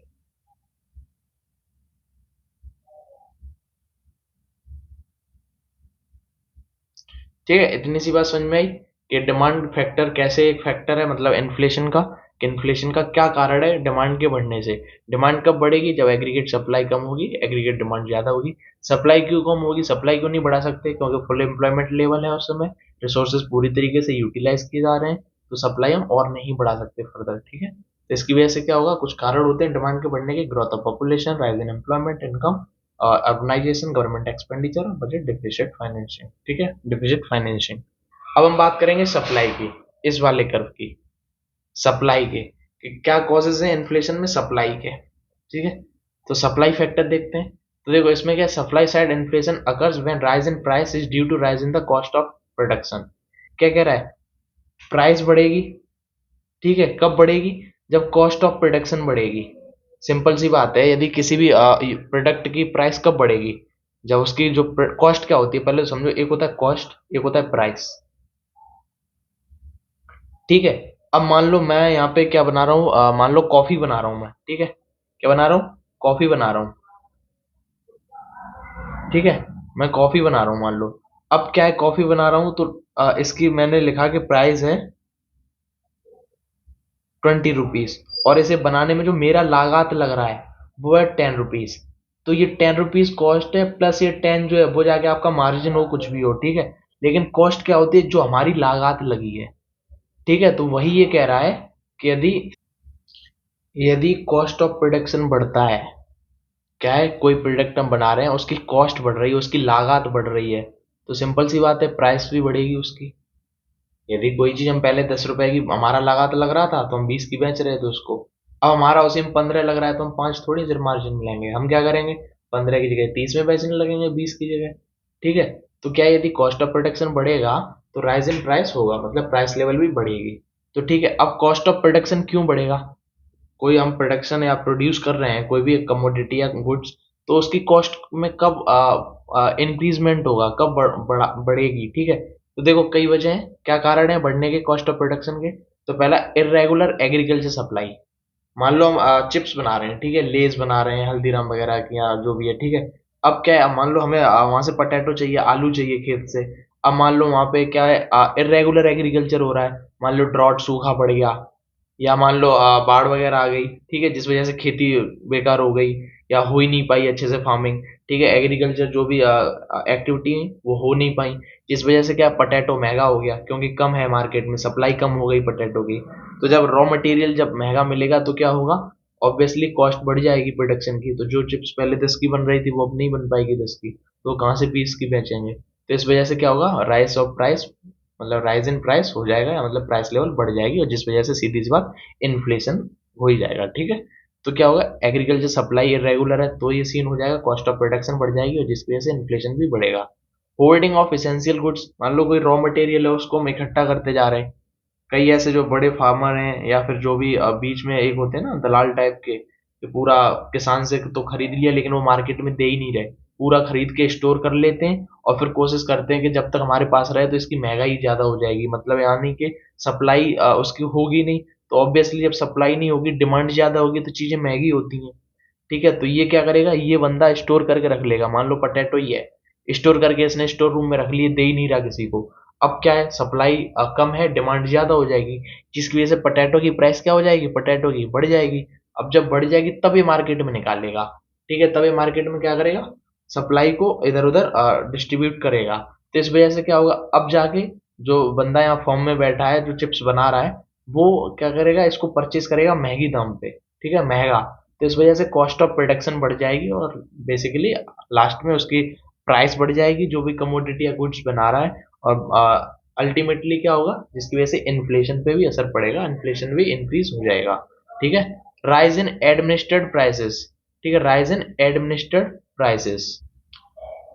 ठीक है, इतनी सी बात समझ में आई कि डिमांड फैक्टर कैसे एक फैक्टर है, मतलब इन्फ्लेशन का, कि इन्फ्लेशन का क्या कारण है डिमांड के बढ़ने से। डिमांड कब बढ़ेगी, जब एग्रीगेट सप्लाई कम होगी, एग्रीगेट डिमांड ज्यादा होगी। सप्लाई क्यों कम होगी, सप्लाई क्यों नहीं बढ़ा सकते, क्योंकि फुल एम्प्लॉयमेंट लेवल है उस समय, रिसोर्सेज पूरी तरीके से यूटिलाइज किए जा रहे हैं, तो सप्लाई हम और नहीं बढ़ा सकते फर्दर। ठीक है, तो इसकी वजह से क्या होगा, कुछ कारण होते हैं डिमांड के बढ़ने के, growth of population, rise in employment, income, urbanization, government expenditure और बजट डिफिसिट फाइनेंसिंग। ठीक है, डिफिसिट फाइनेंसिंग। अब हम बात करेंगे सप्लाई की, इस वाले कर्व की, सप्लाई के, कि क्या कॉजेज हैं इन्फ्लेशन में सप्लाई के। ठीक है, तो सप्लाई फैक्टर देखते हैं। तो देखो इसमें क्या, supply side inflation occurs when rise in price is due to rise in the cost of production. क्या कह रहा है, प्राइस बढ़ेगी। ठीक है, कब बढ़ेगी, जब कॉस्ट ऑफ प्रोडक्शन बढ़ेगी। सिंपल सी बात है, यदि किसी भी प्रोडक्ट की प्राइस कब बढ़ेगी, जब उसकी जो कॉस्ट क्या होती है, पहले तो समझो, एक होता है कॉस्ट, एक होता है प्राइस। ठीक है, अब मान लो मैं यहाँ पे क्या बना रहा हूँ, मान लो कॉफी बना रहा हूँ मैं। ठीक है, क्या बना रहा हूँ, कॉफी बना रहा हूँ। ठीक है, मैं कॉफी बना रहा हूँ मान लो। अब क्या है, कॉफी बना रहा हूँ तो इसकी मैंने लिखा कि प्राइस है 20 रुपीज, और इसे बनाने में जो मेरा लागत लग रहा है वो है 10 रुपीज। तो ये 10 रुपीज कॉस्ट है, प्लस ये 10 जो है वो जाके आपका मार्जिन हो, कुछ भी हो। ठीक है, लेकिन कॉस्ट क्या होती है, जो हमारी लागत लगी है। ठीक है, तो वही ये कह रहा है कि यदि यदि कॉस्ट ऑफ प्रोडक्शन बढ़ता है, क्या है, कोई प्रोडक्ट हम बना रहे हैं, उसकी कॉस्ट बढ़ रही है, उसकी लागत बढ़ रही है, तो सिंपल सी बात है प्राइस भी बढ़ेगी उसकी। यदि कोई चीज हम पहले 10 रुपए की हमारा लागत लग रहा था, तो हम 20 की बेच रहे थे उसको, अब हमारा उसी में 15 लग रहा है, तो हम 5 थोड़ी देर मार्जिन में लेंगे, हम क्या करेंगे, 15 की जगह 30 में बेचने लगेंगे, 20 की जगह। ठीक है, तो क्या है, यदि कॉस्ट ऑफ प्रोडक्शन बढ़ेगा तो राइज इन प्राइस होगा, मतलब प्राइस लेवल भी बढ़ेगी। तो ठीक है, अब कॉस्ट ऑफ प्रोडक्शन क्यों बढ़ेगा, कोई हम प्रोडक्शन या प्रोड्यूस कर रहे हैं कोई भी कमोडिटी या गुड्स, तो उसकी कॉस्ट में कब इंक्रीजमेंट होगा, कब बढ़ेगी। ठीक है, तो देखो कई वजह हैं, क्या कारण है बढ़ने के कॉस्ट ऑफ प्रोडक्शन के। तो पहला, इरेगुलर एग्रीकल्चर सप्लाई। मान लो हम चिप्स बना रहे हैं, ठीक है, लेज बना रहे हैं हल्दीराम वगैरह की या जो भी है। ठीक है, अब क्या है, मान लो हमें वहां से पटेटो चाहिए, आलू चाहिए खेत से। अब मान लो वहां पे क्या है, इरेगुलर एग्रीकल्चर हो रहा है, मान लो ड्रॉट, सूखा पड़ गया, या मान लो बाढ़ वगैरह आ गई। ठीक है, जिस वजह से खेती बेकार हो गई या हो ही नहीं पाई अच्छे से फार्मिंग। ठीक है, एग्रीकल्चर जो भी एक्टिविटी है वो हो नहीं पाई, जिस वजह से क्या, पटेटो महंगा हो गया, क्योंकि कम है मार्केट में, सप्लाई कम हो गई पटेटो की। तो जब रॉ मटेरियल जब महंगा मिलेगा तो क्या होगा, ऑब्वियसली कॉस्ट बढ़ जाएगी प्रोडक्शन की, तो जो चिप्स पहले 10 की बन रही थी वो अब नहीं बन पाएगी 10 की, तो कहाँ से 20 की बेचेंगे। तो इस वजह से क्या होगा, राइस ऑफ प्राइस, मतलब राइज इन प्राइस हो जाएगा, मतलब प्राइस लेवल बढ़ जाएगी, और जिस वजह से सीधी सी बात इन्फ्लेशन हो ही जाएगा। ठीक है, तो क्या होगा, एग्रीकल्चर सप्लाई इरेगुलर है तो ये सीन हो जाएगा, कॉस्ट ऑफ प्रोडक्शन बढ़ जाएगी, और जिसकी वजह से इन्फ्लेशन भी बढ़ेगा। होल्डिंग ऑफ इसेंशियल गुड्स, मान लो कोई रॉ मटेरियल है उसको हम इकट्ठा करते जा रहे हैं, कई ऐसे जो बड़े फार्मर हैं या फिर जो भी बीच में एक होते हैं ना दलाल टाइप के, कि पूरा किसान से तो खरीद लिया लेकिन वो मार्केट में दे ही नहीं रहे, पूरा खरीद के स्टोर कर लेते हैं, और फिर कोशिश करते हैं कि जब तक हमारे पास रहे, तो इसकी महंगाई ज्यादा हो जाएगी, मतलब यानी कि सप्लाई उसकी होगी नहीं, तो ऑब्वियसली जब सप्लाई नहीं होगी, डिमांड ज्यादा होगी, तो चीजें महंगी होती हैं। ठीक है, तो ये क्या करेगा, ये बंदा स्टोर करके रख लेगा, मान लो पटेटो ही है, स्टोर करके इसने स्टोर रूम में रख लिए, दे ही नहीं रहा किसी को। अब क्या है, सप्लाई कम है, डिमांड ज्यादा हो जाएगी, जिसकी वजह से पटेटो की प्राइस क्या हो जाएगी, पटेटो की बढ़ जाएगी। अब जब बढ़ जाएगी तब ये मार्केट में निकालेगा। ठीक है, तब ये मार्केट में क्या करेगा, सप्लाई को इधर उधर डिस्ट्रीब्यूट करेगा। तो इस वजह से क्या होगा, अब जाके जो बंदा यहाँ फॉर्म में बैठा है, जो चिप्स बना रहा है, वो क्या करेगा, इसको परचेज करेगा महंगी दाम पे। ठीक है, महंगा, तो इस वजह से कॉस्ट ऑफ प्रोडक्शन बढ़ जाएगी, और बेसिकली लास्ट में उसकी प्राइस बढ़ जाएगी, जो भी कमोडिटी या गुड्स बना रहा है, और अल्टीमेटली क्या होगा, जिसकी वजह से इन्फ्लेशन पे भी असर पड़ेगा, इन्फ्लेशन भी इंक्रीज हो जाएगा। ठीक है, राइज इन एडमिनिस्ट्रेड प्राइसेस। ठीक है, राइज इन एडमिनिस्ट्रेड प्राइसेस,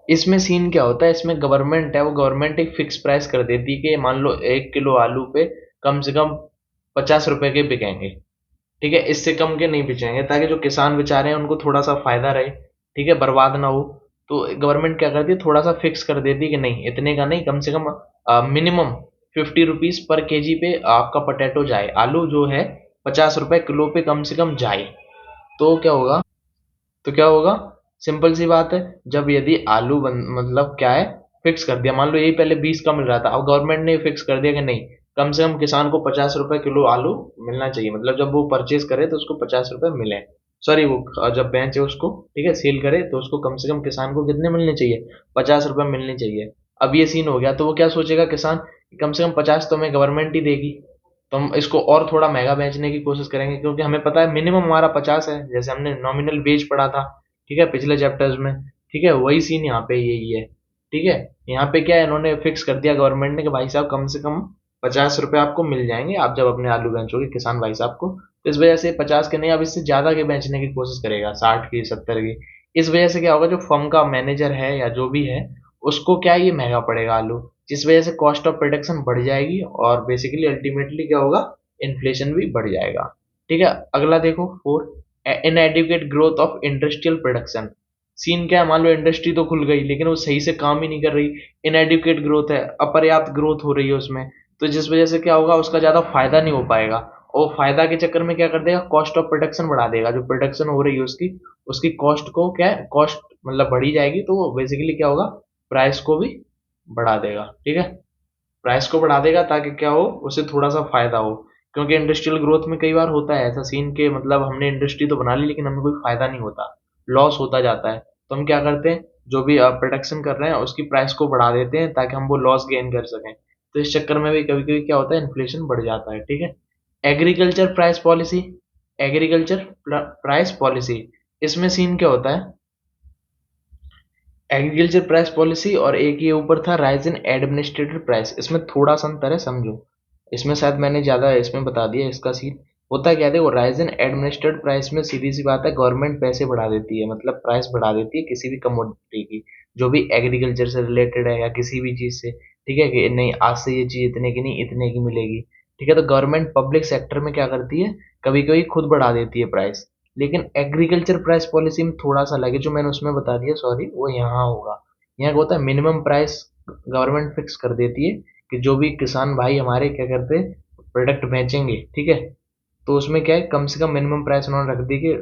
इसमें सीन क्या होता है, इसमें गवर्नमेंट है, वो गवर्नमेंट एक फिक्स प्राइस कर देती है कि मान लो 1 किलो आलू पे कम से कम 50 रुपए के बिकेंगे। ठीक है, इससे कम के नहीं बेचेंगे, ताकि जो किसान बेचारे हैं उनको थोड़ा सा फायदा रहे। ठीक है, बर्बाद ना हो। तो गवर्नमेंट क्या करती है, थोड़ा सा फिक्स कर देती है कि नहीं, इतने का नहीं, कम से कम मिनिमम 50 रुपीज पर केजी पे आपका पोटैटो जाए, आलू जो है 50 रुपए किलो पे कम से कम जाए। तो क्या होगा, तो क्या होगा, सिंपल सी बात है, जब यदि आलू मतलब क्या है, फिक्स कर दिया, मान लो यही पहले 20 का मिल रहा था, अब गवर्नमेंट ने फिक्स कर दिया कि नहीं, कम से कम किसान को 50 रुपए किलो आलू मिलना चाहिए, मतलब जब वो परचेज करे तो उसको 50 रुपए मिले। सॉरी, वो जब बेचे उसको, ठीक है, सेल करे तो उसको कम से कम किसान को कितने मिलने चाहिए, 50 रुपए मिलने चाहिए। अब ये सीन हो गया तो वो क्या सोचेगा किसान, कम से कम 50 तो हमें गवर्नमेंट ही देगी, तो हम इसको और थोड़ा महंगा बेचने की कोशिश करेंगे, क्योंकि हमें पता है मिनिमम हमारा 50 है, जैसे हमने नॉमिनल वेज पढ़ा था, ठीक है, पिछले चैप्टर्स में। ठीक है, वही सीन यहाँ पे यही है। ठीक है, यहाँ पे क्या है, इन्होंने फिक्स कर दिया गवर्नमेंट ने कि भाई साहब कम से कम 50 रुपए आपको मिल जाएंगे, आप जब अपने आलू बेचोगे किसान भाई साहब को, तो इस वजह से 50 के नहीं, अब इससे ज्यादा के बेचने की कोशिश करेगा, 60 की, 70 की। इस वजह से क्या होगा, जो फर्म का मैनेजर है या जो भी है, उसको क्या है, ये महंगा पड़ेगा आलू, जिस वजह से कॉस्ट ऑफ प्रोडक्शन बढ़ जाएगी, और बेसिकली अल्टीमेटली क्या होगा, इन्फ्लेशन भी बढ़ जाएगा। ठीक है, अगला देखो 4, inadequate growth of industrial production. Scene क्या है, मान लो इंडस्ट्री तो खुल गई लेकिन वो सही से काम ही नहीं कर रही, इनएडिक्वेट ग्रोथ है, अपर्याप्त ग्रोथ हो रही है उसमें, तो जिस वजह से क्या होगा, उसका ज्यादा फायदा नहीं हो पाएगा, और फायदा के चक्कर में क्या कर देगा, कॉस्ट ऑफ प्रोडक्शन बढ़ा देगा, जो प्रोडक्शन हो रही है उसकी, उसकी कॉस्ट को क्या है, कॉस्ट मतलब बढ़ी जाएगी, तो वो बेसिकली क्या होगा, प्राइस को भी बढ़ा देगा। ठीक है, प्राइस को बढ़ा देगा ताकि क्या हो, उसे थोड़ा सा फायदा हो, क्योंकि इंडस्ट्रियल ग्रोथ में कई बार होता है ऐसा सीन के, मतलब हमने इंडस्ट्री तो बना ली लेकिन हमें कोई फायदा नहीं होता, लॉस होता जाता है, तो हम क्या करते हैं, जो भी प्रोडक्शन कर रहे हैं उसकी प्राइस को बढ़ा देते हैं ताकि हम वो लॉस गेन कर सकें, तो इस चक्कर में भी कभी कभी क्या होता है, इन्फ्लेशन बढ़ जाता है। ठीक है, agriculture price policy, agriculture price policy, इसमें सीन क्या होता है, एग्रीकल्चर प्राइस पॉलिसी और एक ये ऊपर था राइज इन एडमिनिस्ट्रेटिव प्राइस, इसमें थोड़ा सा अंतर है, समझो। इसमें शायद मैंने ज्यादा इसमें बता दिया, इसका सीन होता क्या है, देखो राइज इन एडमिनिस्ट्रेटिव प्राइस में सीधी सी बात है, गवर्नमेंट पैसे बढ़ा देती है, मतलब प्राइस बढ़ा देती है किसी भी कमोडिटी की, जो भी एग्रीकल्चर से रिलेटेड है या किसी भी चीज से। ठीक है, कि नहीं आज से ये चीज इतने की नहीं इतने की मिलेगी। ठीक है, तो गवर्नमेंट पब्लिक सेक्टर में क्या करती है, कभी कभी खुद बढ़ा देती है प्राइस, लेकिन एग्रीकल्चर प्राइस पॉलिसी में थोड़ा सा अलग है, जो मैंने उसमें बता दिया, सॉरी, वो यहाँ होगा। यहाँ क्या होता है, मिनिमम प्राइस गवर्नमेंट फिक्स कर देती है, कि जो भी किसान भाई हमारे क्या करते हैं, प्रोडक्ट बेचेंगे, ठीक है, तो उसमें क्या है, कम से कम मिनिमम प्राइस उन्होंने रख दी कि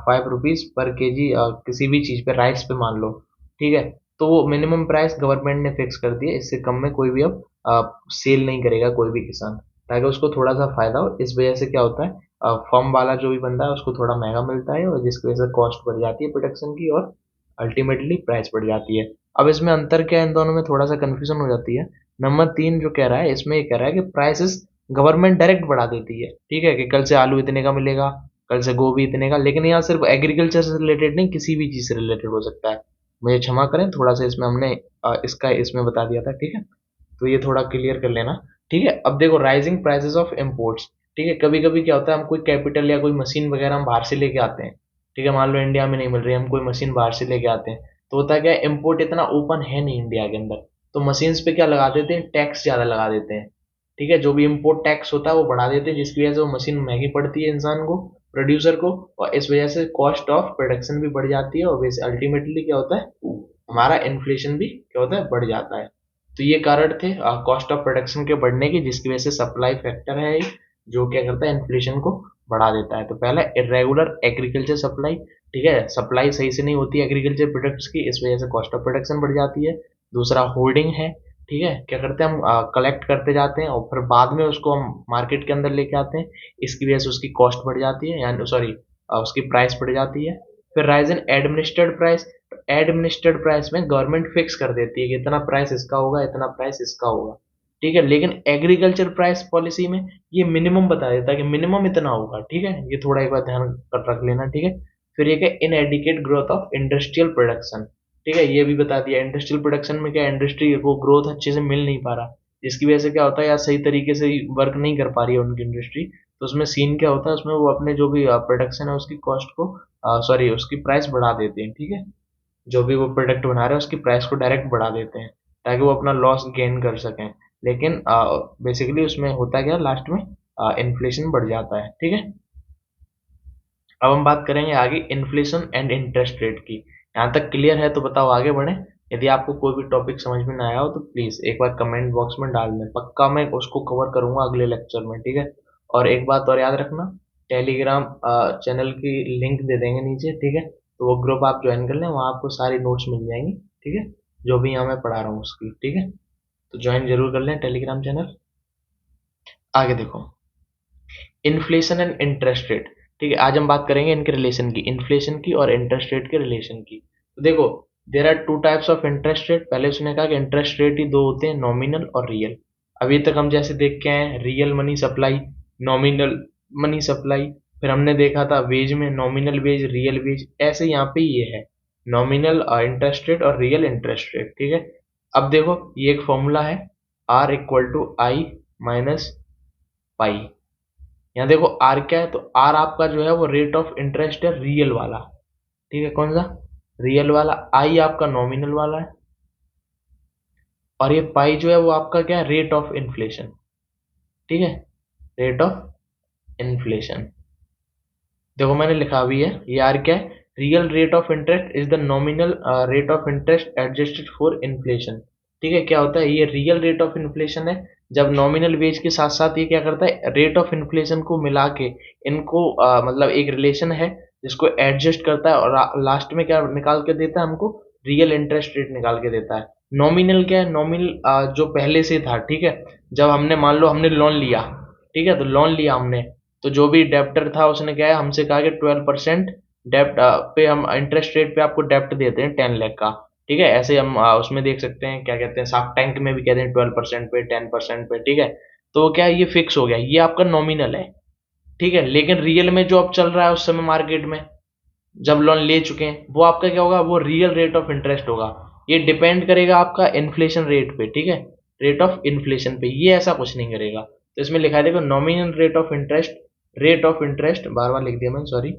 5 रुपीज पर केजी, किसी भी चीज पे, राइस पे मान लो। ठीक है, तो वो मिनिमम प्राइस गवर्नमेंट ने फिक्स कर दिया, इससे कम में कोई भी अब सेल नहीं करेगा कोई भी किसान, ताकि उसको थोड़ा सा फायदा हो। इस वजह से क्या होता है, फर्म वाला जो भी बंदा है उसको थोड़ा महंगा मिलता है, और जिसकी वजह से कॉस्ट बढ़ जाती है प्रोडक्शन की, और अल्टीमेटली प्राइस बढ़ जाती है। अब इसमें अंतर क्या है, इन दोनों में थोड़ा सा कंफ्यूजन हो जाती है। नंबर 3 जो कह रहा है, इसमें ये कह रहा है कि प्राइसेस गवर्नमेंट डायरेक्ट बढ़ा देती है, ठीक है, कि कल से आलू इतने का मिलेगा, कल से गोभी इतने का, लेकिन यहाँ सिर्फ एग्रीकल्चर से रिलेटेड नहीं, किसी भी चीज से रिलेटेड हो सकता है। मुझे क्षमा करें, थोड़ा सा इसमें हमने इसका इसमें बता दिया था। ठीक है, तो ये थोड़ा क्लियर कर लेना। ठीक है, अब देखो राइजिंग प्राइसेस ऑफ इम्पोर्ट्स। ठीक है, कभी कभी क्या होता है, हम कोई कैपिटल या कोई मशीन वगैरह हम बाहर से लेके आते हैं, ठीक है, मान लो इंडिया में नहीं मिल रही, हम कोई मशीन बाहर से लेके आते हैं, तो होता है क्या, इम्पोर्ट इतना ओपन है नहीं इंडिया के अंदर, तो मशीन्स पे क्या लगा देते हैं, टैक्स ज्यादा लगा देते हैं। ठीक है, जो भी इम्पोर्ट टैक्स होता है वो बढ़ा देते हैं, जिसकी वजह से वो मशीन महंगी पड़ती है इंसान को, प्रोड्यूसर को, और इस वजह से कॉस्ट ऑफ प्रोडक्शन भी बढ़ जाती है, और वैसे अल्टीमेटली क्या होता है, हमारा इन्फ्लेशन भी क्या होता है, बढ़ जाता है। तो ये कारण थे कॉस्ट ऑफ प्रोडक्शन के बढ़ने की, जिसकी वजह से सप्लाई फैक्टर है एक, जो क्या करता है, इन्फ्लेशन को बढ़ा देता है। तो पहला इरेगुलर एग्रीकल्चर सप्लाई, ठीक है, सप्लाई सही से नहीं होती एग्रीकल्चर प्रोडक्ट्स की, इस वजह से कॉस्ट ऑफ प्रोडक्शन बढ़ जाती है। दूसरा होर्डिंग है, ठीक है, क्या करते हैं हम, कलेक्ट करते जाते हैं और फिर बाद में उसको हम मार्केट के अंदर लेके आते हैं, इसकी वजह से उसकी कॉस्ट बढ़ जाती है, यानी सॉरी, उसकी प्राइस बढ़ जाती है। फिर rise in administered price, administered price में गवर्नमेंट फिक्स कर देती है कि इतना प्राइस इसका होगा, इतना प्राइस इसका होगा। ठीक है, लेकिन एग्रीकल्चर प्राइस पॉलिसी में ये मिनिमम बता देता है कि मिनिमम इतना होगा। ठीक है, ये थोड़ा एक बार ध्यान रख लेना। ठीक है, फिर ये क्या, inadequate growth of industrial production. ठीक है, ये भी बता दिया, इंडस्ट्रियल प्रोडक्शन में क्या, इंडस्ट्री को ग्रोथ अच्छे से मिल नहीं पा रहा, जिसकी वजह से क्या होता है, या सही तरीके से वर्क नहीं कर पा रही है उनकी इंडस्ट्री, तो उसमें सीन क्या होता है, उसमें वो अपने जो भी प्रोडक्शन है उसकी कॉस्ट को, सॉरी, उसकी प्राइस बढ़ा देते हैं। ठीक है, जो भी वो प्रोडक्ट बना रहे हैं उसकी प्राइस को डायरेक्ट बढ़ा देते हैं, ताकि वो अपना लॉस गेन कर सकें, लेकिन बेसिकली उसमें होता क्या, लास्ट में इन्फ्लेशन बढ़ जाता है। ठीक है, अब हम बात करेंगे आगे इन्फ्लेशन एंड इंटरेस्ट रेट की। यहाँ तक क्लियर है तो बताओ, आगे बढ़े। यदि आपको कोई भी टॉपिक समझ में ना आया हो तो प्लीज एक बार कमेंट बॉक्स में डाल दें, पक्का मैं उसको कवर करूंगा अगले लेक्चर में। ठीक है, और एक बात और याद रखना, टेलीग्राम चैनल की लिंक दे देंगे नीचे, ठीक है, तो वो ग्रुप आप ज्वाइन कर लें, वहाँ आपको सारी नोट्स मिल जाएंगी। ठीक है, जो भी यहाँ मैं पढ़ा रहा हूँ उसकी, ठीक है। तो ज्वाइन जरूर कर लें टेलीग्राम चैनल। आगे देखो, इन्फ्लेशन एंड इंटरेस्ट रेट, ठीक है। आज हम बात करेंगे इनके रिलेशन की, इन्फ्लेशन की और इंटरेस्ट रेट के रिलेशन की। तो देखो, there are two types of interest rate. पहले उसने कहा कि इंटरेस्ट रेट ही दो होते हैं, नॉमिनल और रियल। अभी तक हम जैसे देख के आए हैं, real money supply, nominal money supply. फिर हमने देखा था वेज में नॉमिनल वेज, रियल वेज। ऐसे यहाँ पे ये है नॉमिनल इंटरेस्ट रेट और रियल इंटरेस्ट रेट, ठीक है। अब देखो, ये एक फॉर्मूला है, R equal to I minus pi. यहाँ देखो आर क्या है, तो आर आपका जो है वो रेट ऑफ इंटरेस्ट है, रियल वाला, ठीक है। कौन सा? रियल वाला। आई आपका नॉमिनल वाला है, और ये पाई जो है वो आपका क्या है, रेट ऑफ इन्फ्लेशन, ठीक है। रेट ऑफ इन्फ्लेशन, देखो मैंने लिखा भी है, ये आर क्या है, real rate of interest is the nominal rate of interest adjusted for inflation, ठीक है। क्या होता है, ये रियल रेट ऑफ इन्फ्लेशन है, जब नॉमिनल वेज के साथ साथ ये क्या करता है, रेट ऑफ इन्फ्लेशन को मिला के इनको मतलब एक रिलेशन है जिसको एडजस्ट करता है, और लास्ट में क्या निकाल के देता है हमको, रियल इंटरेस्ट रेट निकाल के देता है। नॉमिनल क्या है, नॉमिनल जो पहले से था, ठीक है। जब हमने मान लो हमने लोन लिया, ठीक है, तो लोन लिया हमने, तो जो भी डेप्टर था उसने क्या है हमसे कहा कि 12% डेप्ट पे हम इंटरेस्ट रेट पे आपको डेप्ट देते हैं 10 लाख का, ठीक है। ऐसे हम उसमें देख सकते हैं, क्या कहते हैं, शार्क टैंक में भी कहते हैं 12% पे, 10% पे, ठीक है। तो क्या है, ये फिक्स हो गया, ये आपका नॉमिनल है, ठीक है। लेकिन रियल में जो अब चल रहा है उस समय मार्केट में, जब लोन ले चुके हैं, वो आपका क्या होगा, वो रियल रेट ऑफ इंटरेस्ट होगा। ये डिपेंड करेगा आपका इन्फ्लेशन रेट पे, ठीक है, रेट ऑफ इन्फ्लेशन पे, ये ऐसा कुछ नहीं करेगा। तो इसमें लिखा है देखो, nominal rate of interest, rate of interest बार बार लिख दिया मैंने, sorry,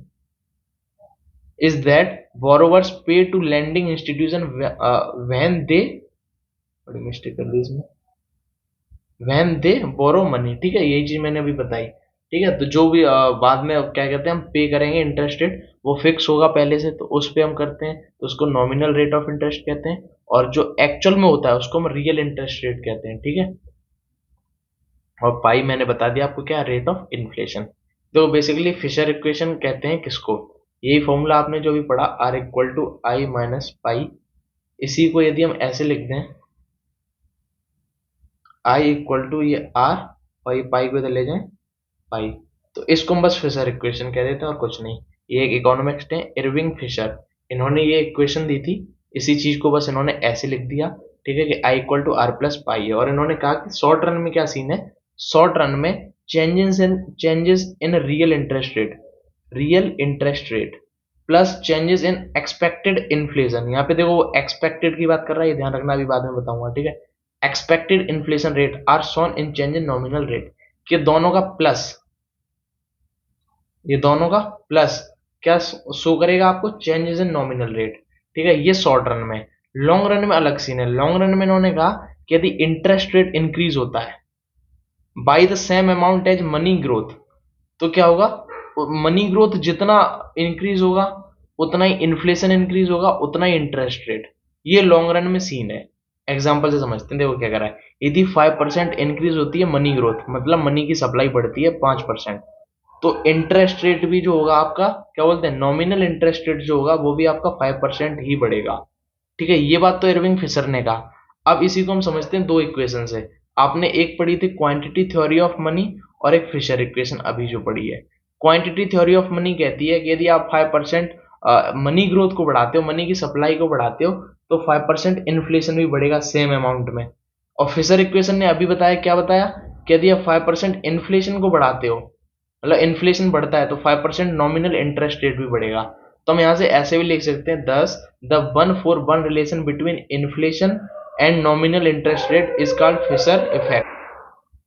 is that borrowers pay to lending institution when they, बड़ी मिस्टेक कर दी इसमें, व्हेन दे बोरो मनी, ठीक है। यही चीज मैंने अभी बताई, ठीक है। तो जो भी बाद में क्या कहते हैं हम पे करेंगे इंटरेस्ट रेट, वो फिक्स होगा पहले से, तो उस पे हम करते हैं, तो उसको नॉमिनल रेट ऑफ इंटरेस्ट कहते हैं। और जो एक्चुअल में होता है उसको हम रियल इंटरेस्ट रेट कहते हैं, ठीक है। और पाई मैंने बता दिया आपको क्या, रेट ऑफ इन्फ्लेशन। तो बेसिकली फिशर इक्वेशन कहते हैं किसको, यही फॉर्मूला आपने जो भी पढ़ा, R equal to I minus pi. इसी को यदि हम ऐसे लिख दें, आई इक्वल टू ये आर, और ये पाई को इधर ले जाएं पाई, तो इसको हम बस फिशर इक्वेशन कह देते हैं और कुछ नहीं। ये एक इकोनॉमिस्ट है, इरविंग फिशर, इन्होंने ये इक्वेशन दी थी, इसी चीज को बस इन्होंने ऐसे लिख दिया, ठीक है, कि I equal to R plus pi है। और इन्होंने कहा कि शॉर्ट रन में क्या सीन है, शॉर्ट रन में changes in real interest rate, real interest rate plus changes in expected inflation. यहाँ पे देखो वो एक्सपेक्टेड की बात कर रहा है, ये ध्यान रखना, अभी बाद में बताऊंगा, ठीक है। Expected inflation rate are shown in change in nominal rate, कि दोनों का प्लस, ये दोनों का प्लस क्या शो करेगा आपको, चेंजेस इन नॉमिनल रेट, ठीक है। ये शॉर्ट रन में। लॉन्ग रन में अलग सीन है, लॉन्ग रन में इन्होंने कहा कि यदि इंटरेस्ट रेट इंक्रीज होता है by the same amount as money growth, तो क्या होगा, मनी ग्रोथ जितना इंक्रीज होगा उतना ही इन्फ्लेशन इंक्रीज होगा, उतना ही इंटरेस्ट रेट। ये लॉन्ग रन में सीन है। एग्जांपल से समझते हैं, देखो क्या कर रहा है, यदि 5% इंक्रीज होती है मनी ग्रोथ, मतलब मनी की सप्लाई बढ़ती है 5%, तो इंटरेस्ट रेट भी जो होगा आपका, क्या बोलते हैं, नॉमिनल इंटरेस्ट रेट जो होगा वो भी आपका 5% ही बढ़ेगा, ठीक है। ये बात तो इरविंग फिशर ने कहा। अब इसी को हम समझते हैं दो इक्वेशन से। आपने एक पढ़ी थी क्वांटिटी थ्योरी ऑफ मनी, और एक फिशर इक्वेशन अभी जो पढ़ी है। क्वांटिटी थ्योरी ऑफ मनी कहती है कि यदि आप 5% मनी ग्रोथ को बढ़ाते हो, मनी की सप्लाई को बढ़ाते हो, तो 5% इन्फ्लेशन भी बढ़ेगा सेम अमाउंट में। और फिशर इक्वेशन ने अभी बताया, क्या बताया, कि यदि आप 5% इन्फ्लेशन को बढ़ाते हो, मतलब इन्फ्लेशन बढ़ता है, तो 5% नॉमिनल इंटरेस्ट रेट भी बढ़ेगा। तो हम यहाँ से ऐसे भी लिख सकते हैं, thus the 1-for-1 relation between inflation and nominal interest rate is called Fisher effect.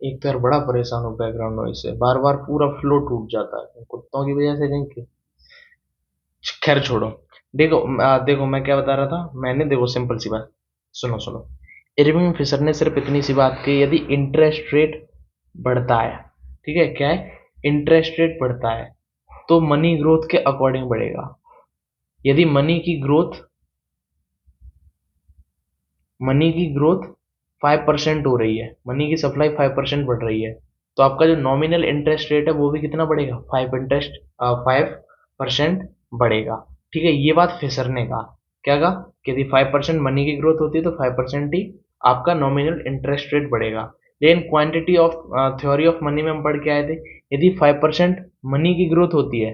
एक तो यार बड़ा परेशान हूँ बैकग्राउंड नॉइज से, बार बार पूरा फ्लो टूट जाता है कुत्तों की वजह से कहीं की। खैर छोड़ो। देखो देखो मैं क्या बता रहा था, मैंने देखो सिंपल सी बात, सुनो सुनो, इरविंग फिशर ने सिर्फ इतनी सी बात की, यदि इंटरेस्ट रेट बढ़ता है, ठीक है, क्या है, इंटरेस्ट रेट बढ़ता है, तो मनी ग्रोथ के अकॉर्डिंग बढ़ेगा। यदि मनी की ग्रोथ 5% हो रही है, मनी की सप्लाई 5% बढ़ रही है, तो आपका जो नॉमिनल इंटरेस्ट रेट है वो भी कितना बढ़ेगा, 5% बढ़ेगा, ठीक है। ये बात फिशर ने कहा, क्या कहा कि यदि 5% मनी की ग्रोथ होती है तो 5% ही आपका नॉमिनल इंटरेस्ट रेट बढ़ेगा। लेकिन quantity of theory of money में हम पढ़ के आए थे, यदि 5% मनी की ग्रोथ होती है,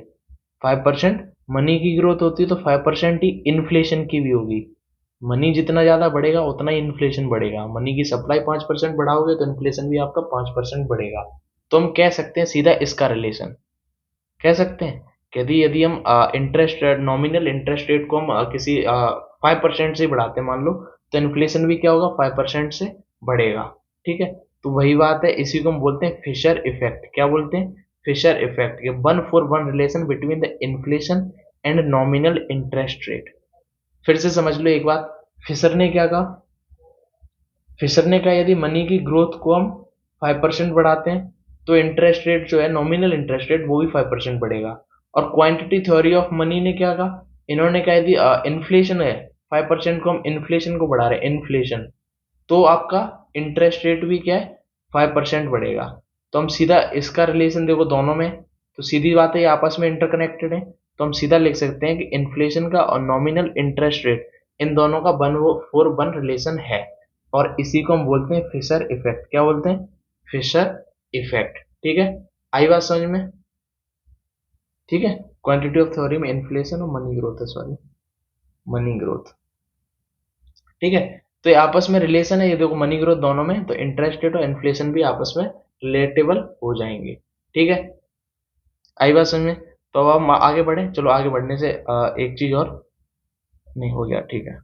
5% मनी की ग्रोथ होती है तो 5% ही इन्फ्लेशन की भी होगी। मनी जितना ज़्यादा बढ़ेगा उतना ही इन्फ्लेशन बढ़ेगा। मनी की सप्लाई 5% बढ़ाओगे तो इन्फ्लेशन भी आपका 5% बढ़ेगा। तो हम कह सकते हैं सीधा इसका रिलेशन कह सकते हैं कि यदि यदि हम interest rate, nominal interest rate को हम किसी 5% से बढ़ाते हैं मान लो, तो इन्फ्लेशन भी क्या होगा, 5% से बढ़ेगा। ठीक है, तो वही बात है, इसी को हम बोलते हैं फिशर इफेक्ट। क्या बोलते हैं? Fisher effect. ये 1-for-1 relation between the inflation and nominal interest rate. फिर से समझ लो एक बात, फिशर ने क्या कहा? फिशर ने कहा यदि मनी की ग्रोथ को हम 5% बढ़ाते हैं तो इंटरेस्ट रेट जो है, नॉमिनल इंटरेस्ट रेट, वो भी 5% बढ़ेगा। और क्वांटिटी थ्योरी ऑफ मनी ने क्या कहा? इन्होंने कहा यदि इन्फ्लेशन है, 5% को हम इन्फ्लेशन को बढ़ा रहे हैं, इन्फ्लेशन, तो आपका इंटरेस्ट रेट भी क्या है, 5% बढ़ेगा। तो हम सीधा इसका रिलेशन देखो दोनों में, तो सीधी बात है ये आपस में इंटरकनेक्टेड है। तो हम सीधा लिख सकते हैं कि इन्फ्लेशन का और नॉमिनल इंटरेस्ट रेट, इन दोनों का 1-for-1 रिलेशन है। और इसी को हम बोलते हैं फिशर इफेक्ट। क्या बोलते हैं? Fisher effect. ठीक है, आई बात समझ में? ठीक है, क्वांटिटी ऑफ थ्योरी में इन्फ्लेशन और मनी ग्रोथ है, सॉरी, मनी ग्रोथ। ठीक है, तो ये आपस में रिलेशन है, ये देखो मनी ग्रोथ दोनों में, तो इंटरेस्ट रेट और इन्फ्लेशन भी आपस में रिलेटेबल हो जाएंगे। ठीक है, आई बात समझ में? तो अब हम आगे बढ़े, चलो आगे बढ़ने से एक चीज और नहीं हो गया। ठीक है,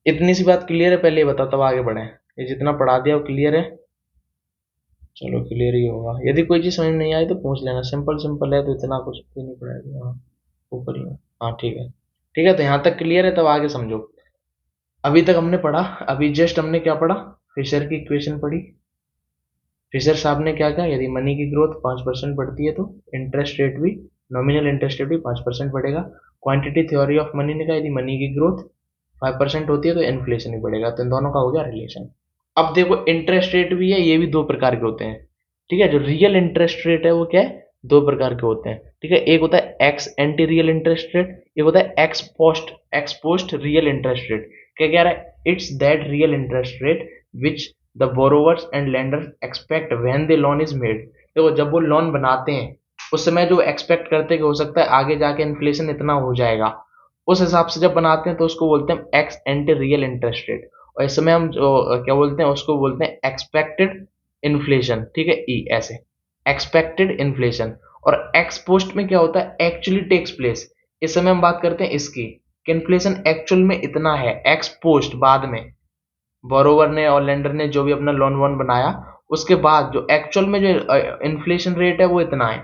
इतनी सी बात क्लियर है, पहले ये बताओ तब आगे बढ़े। ये जितना पढ़ा दिया वो क्लियर है? चलो क्लियर ही होगा। यदि कोई चीज समझ में नहीं आई तो पूछ लेना, सिंपल सिंपल है तो इतना कुछ भी नहीं पढ़ाया। हाँ, ऊपर ही है। हाँ ठीक है, ठीक है, तो यहाँ तक क्लियर है, तब आगे समझो। अभी तक हमने पढ़ा, अभी जस्ट हमने क्या पढ़ा? फिशर की इक्वेशन पढ़ी। फिशर साहब ने क्या कहा? यदि मनी की ग्रोथ 5% बढ़ती है तो इंटरेस्ट रेट भी, नॉमिनल इंटरेस्ट रेट भी 5% बढ़ेगा। क्वांटिटी थ्योरी ऑफ मनी ने कहा यदि मनी की ग्रोथ 5% होती है तो इन्फ्लेशन भी बढ़ेगा। तो इन दोनों का हो गया रिलेशन। अब देखो इंटरेस्ट रेट भी है, ये भी दो प्रकार के होते हैं। ठीक है, जो रियल इंटरेस्ट रेट है वो क्या है, दो प्रकार के होते हैं। ठीक है, एक होता है x anti real interest rate, एक होता है x post real interest rate. क्या कह रहा है? It's that real interest rate which the borrowers and lenders expect when the loan is made. देखो जब वो लोन बनाते हैं उस समय जो एक्सपेक्ट करते हैं कि हो सकता है आगे जाके इन्फ्लेशन इतना हो जाएगा, उस हिसाब से जब बनाते हैं तो उसको बोलते हैं x anti real interest rate. और इस समय हम जो क्या बोलते हैं, उसको बोलते हैं एक्सपेक्टेड इन्फ्लेशन। ठीक है, ई ऐसे एक्सपेक्टेड इन्फ्लेशन। और एक्स पोस्ट में क्या होता है, एक्चुअली टेक्स प्लेस। इस समय हम बात करते हैं इसकी कि इन्फ्लेशन एक्चुअल में इतना है, एक्स पोस्ट बाद में बोरोवर ने और लेंडर ने जो भी अपना लोन वोन बनाया, उसके बाद जो एक्चुअल में जो इन्फ्लेशन रेट है वो इतना है।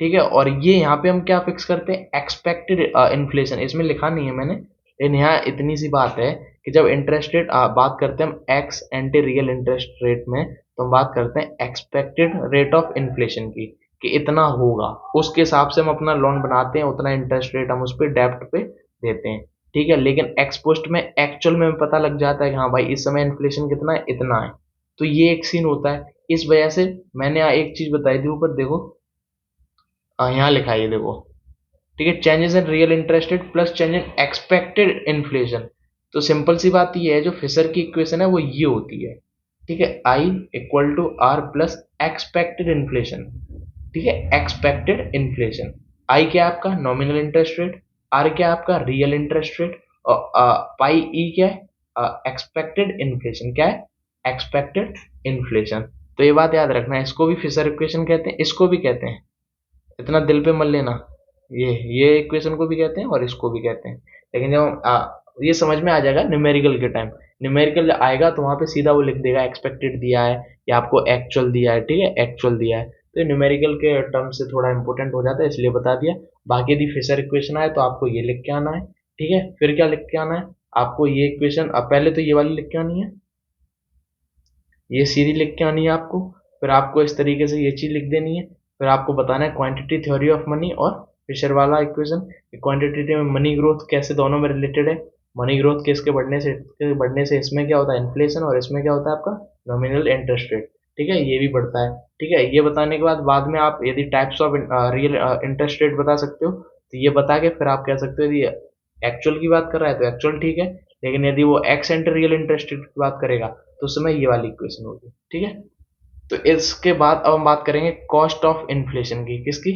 ठीक है, और ये यहाँ पे हम क्या फिक्स करते हैं, एक्सपेक्टेड इन्फ्लेशन। इसमें लिखा नहीं है मैंने, लेकिन यहाँ इतनी सी बात है कि जब इंटरेस्ट रेट बात करते हैं हम x anti real interest rate में, तो हम बात करते हैं एक्सपेक्टेड रेट ऑफ इन्फ्लेशन की, कि इतना होगा, उसके हिसाब से हम अपना लोन बनाते हैं, उतना इंटरेस्ट रेट हम उस पर डेप्ट पे देते हैं। ठीक है, लेकिन एक्स पोस्ट में एक्चुअल में पता लग जाता है कि हाँ भाई इस समय इन्फ्लेशन कितना है, इतना है। तो ये एक सीन होता है। इस वजह से मैंने यहाँ एक चीज बताई थी ऊपर देखो, यहाँ लिखा है ये देखो। ठीक है, changes in real interest rate plus change in expected inflation. तो सिंपल सी बात ये है, जो फिशर की इक्वेशन है वो ये होती है। ठीक है, I equal to R plus expected inflation. ठीक है, एक्सपेक्टेड इन्फ्लेशन। आई क्या है आपका नॉमिनल इंटरेस्ट रेट, आर क्या है आपका रियल इंटरेस्ट रेट, और पाई ई क्या है, एक्सपेक्टेड इन्फ्लेशन। क्या है? Expected inflation. तो ये बात याद रखना है, इसको भी फिशर इक्वेशन कहते हैं, इसको भी कहते हैं, इतना दिल पे मत लेना। ये इक्वेशन को भी कहते हैं और इसको भी कहते हैं। लेकिन जब ये समझ में आ जाएगा न्यूमेरिकल के टाइम, न्यूमेरिकल आएगा तो वहां पे सीधा वो लिख देगा एक्सपेक्टेड दिया है या आपको एक्चुअल दिया है। ठीक है, एक्चुअल दिया है, तो ये न्यूमेरिकल के टर्म से थोड़ा इंपॉर्टेंट हो जाता है, इसलिए बता दिया। बाकी यदि फिशर इक्वेशन आए तो आपको ये लिख के आना है। ठीक है, फिर क्या लिख के आना है आपको, ये इक्वेशन पहले तो ये वाली लिख के आनी है, ये सीधी लिख के आनी है आपको। फिर आपको इस तरीके से ये चीज लिख देनी है। फिर आपको बताना है क्वांटिटी थ्योरी ऑफ मनी और फिशर वाला इक्वेशन। क्वांटिटी में मनी ग्रोथ कैसे दोनों में रिलेटेड है, मनी ग्रोथ किसके बढ़ने से इसमें क्या होता है इन्फ्लेशन, और इसमें क्या होता है आपका नॉमिनल इंटरेस्ट रेट। ठीक है, ये भी बढ़ता है। ठीक है, ये बताने के बाद में आप यदि types of real interest rate बता सकते हो तो ये बता के फिर आप कह सकते हो यदि एक्चुअल की बात कर रहा है तो एक्चुअल ठीक है, लेकिन यदि वो x and real interest rate की बात करेगा तो उस समय ये वाली इक्वेशन होगी। ठीक है, तो इसके बाद अब हम बात करेंगे कॉस्ट ऑफ इन्फ्लेशन की। किसकी?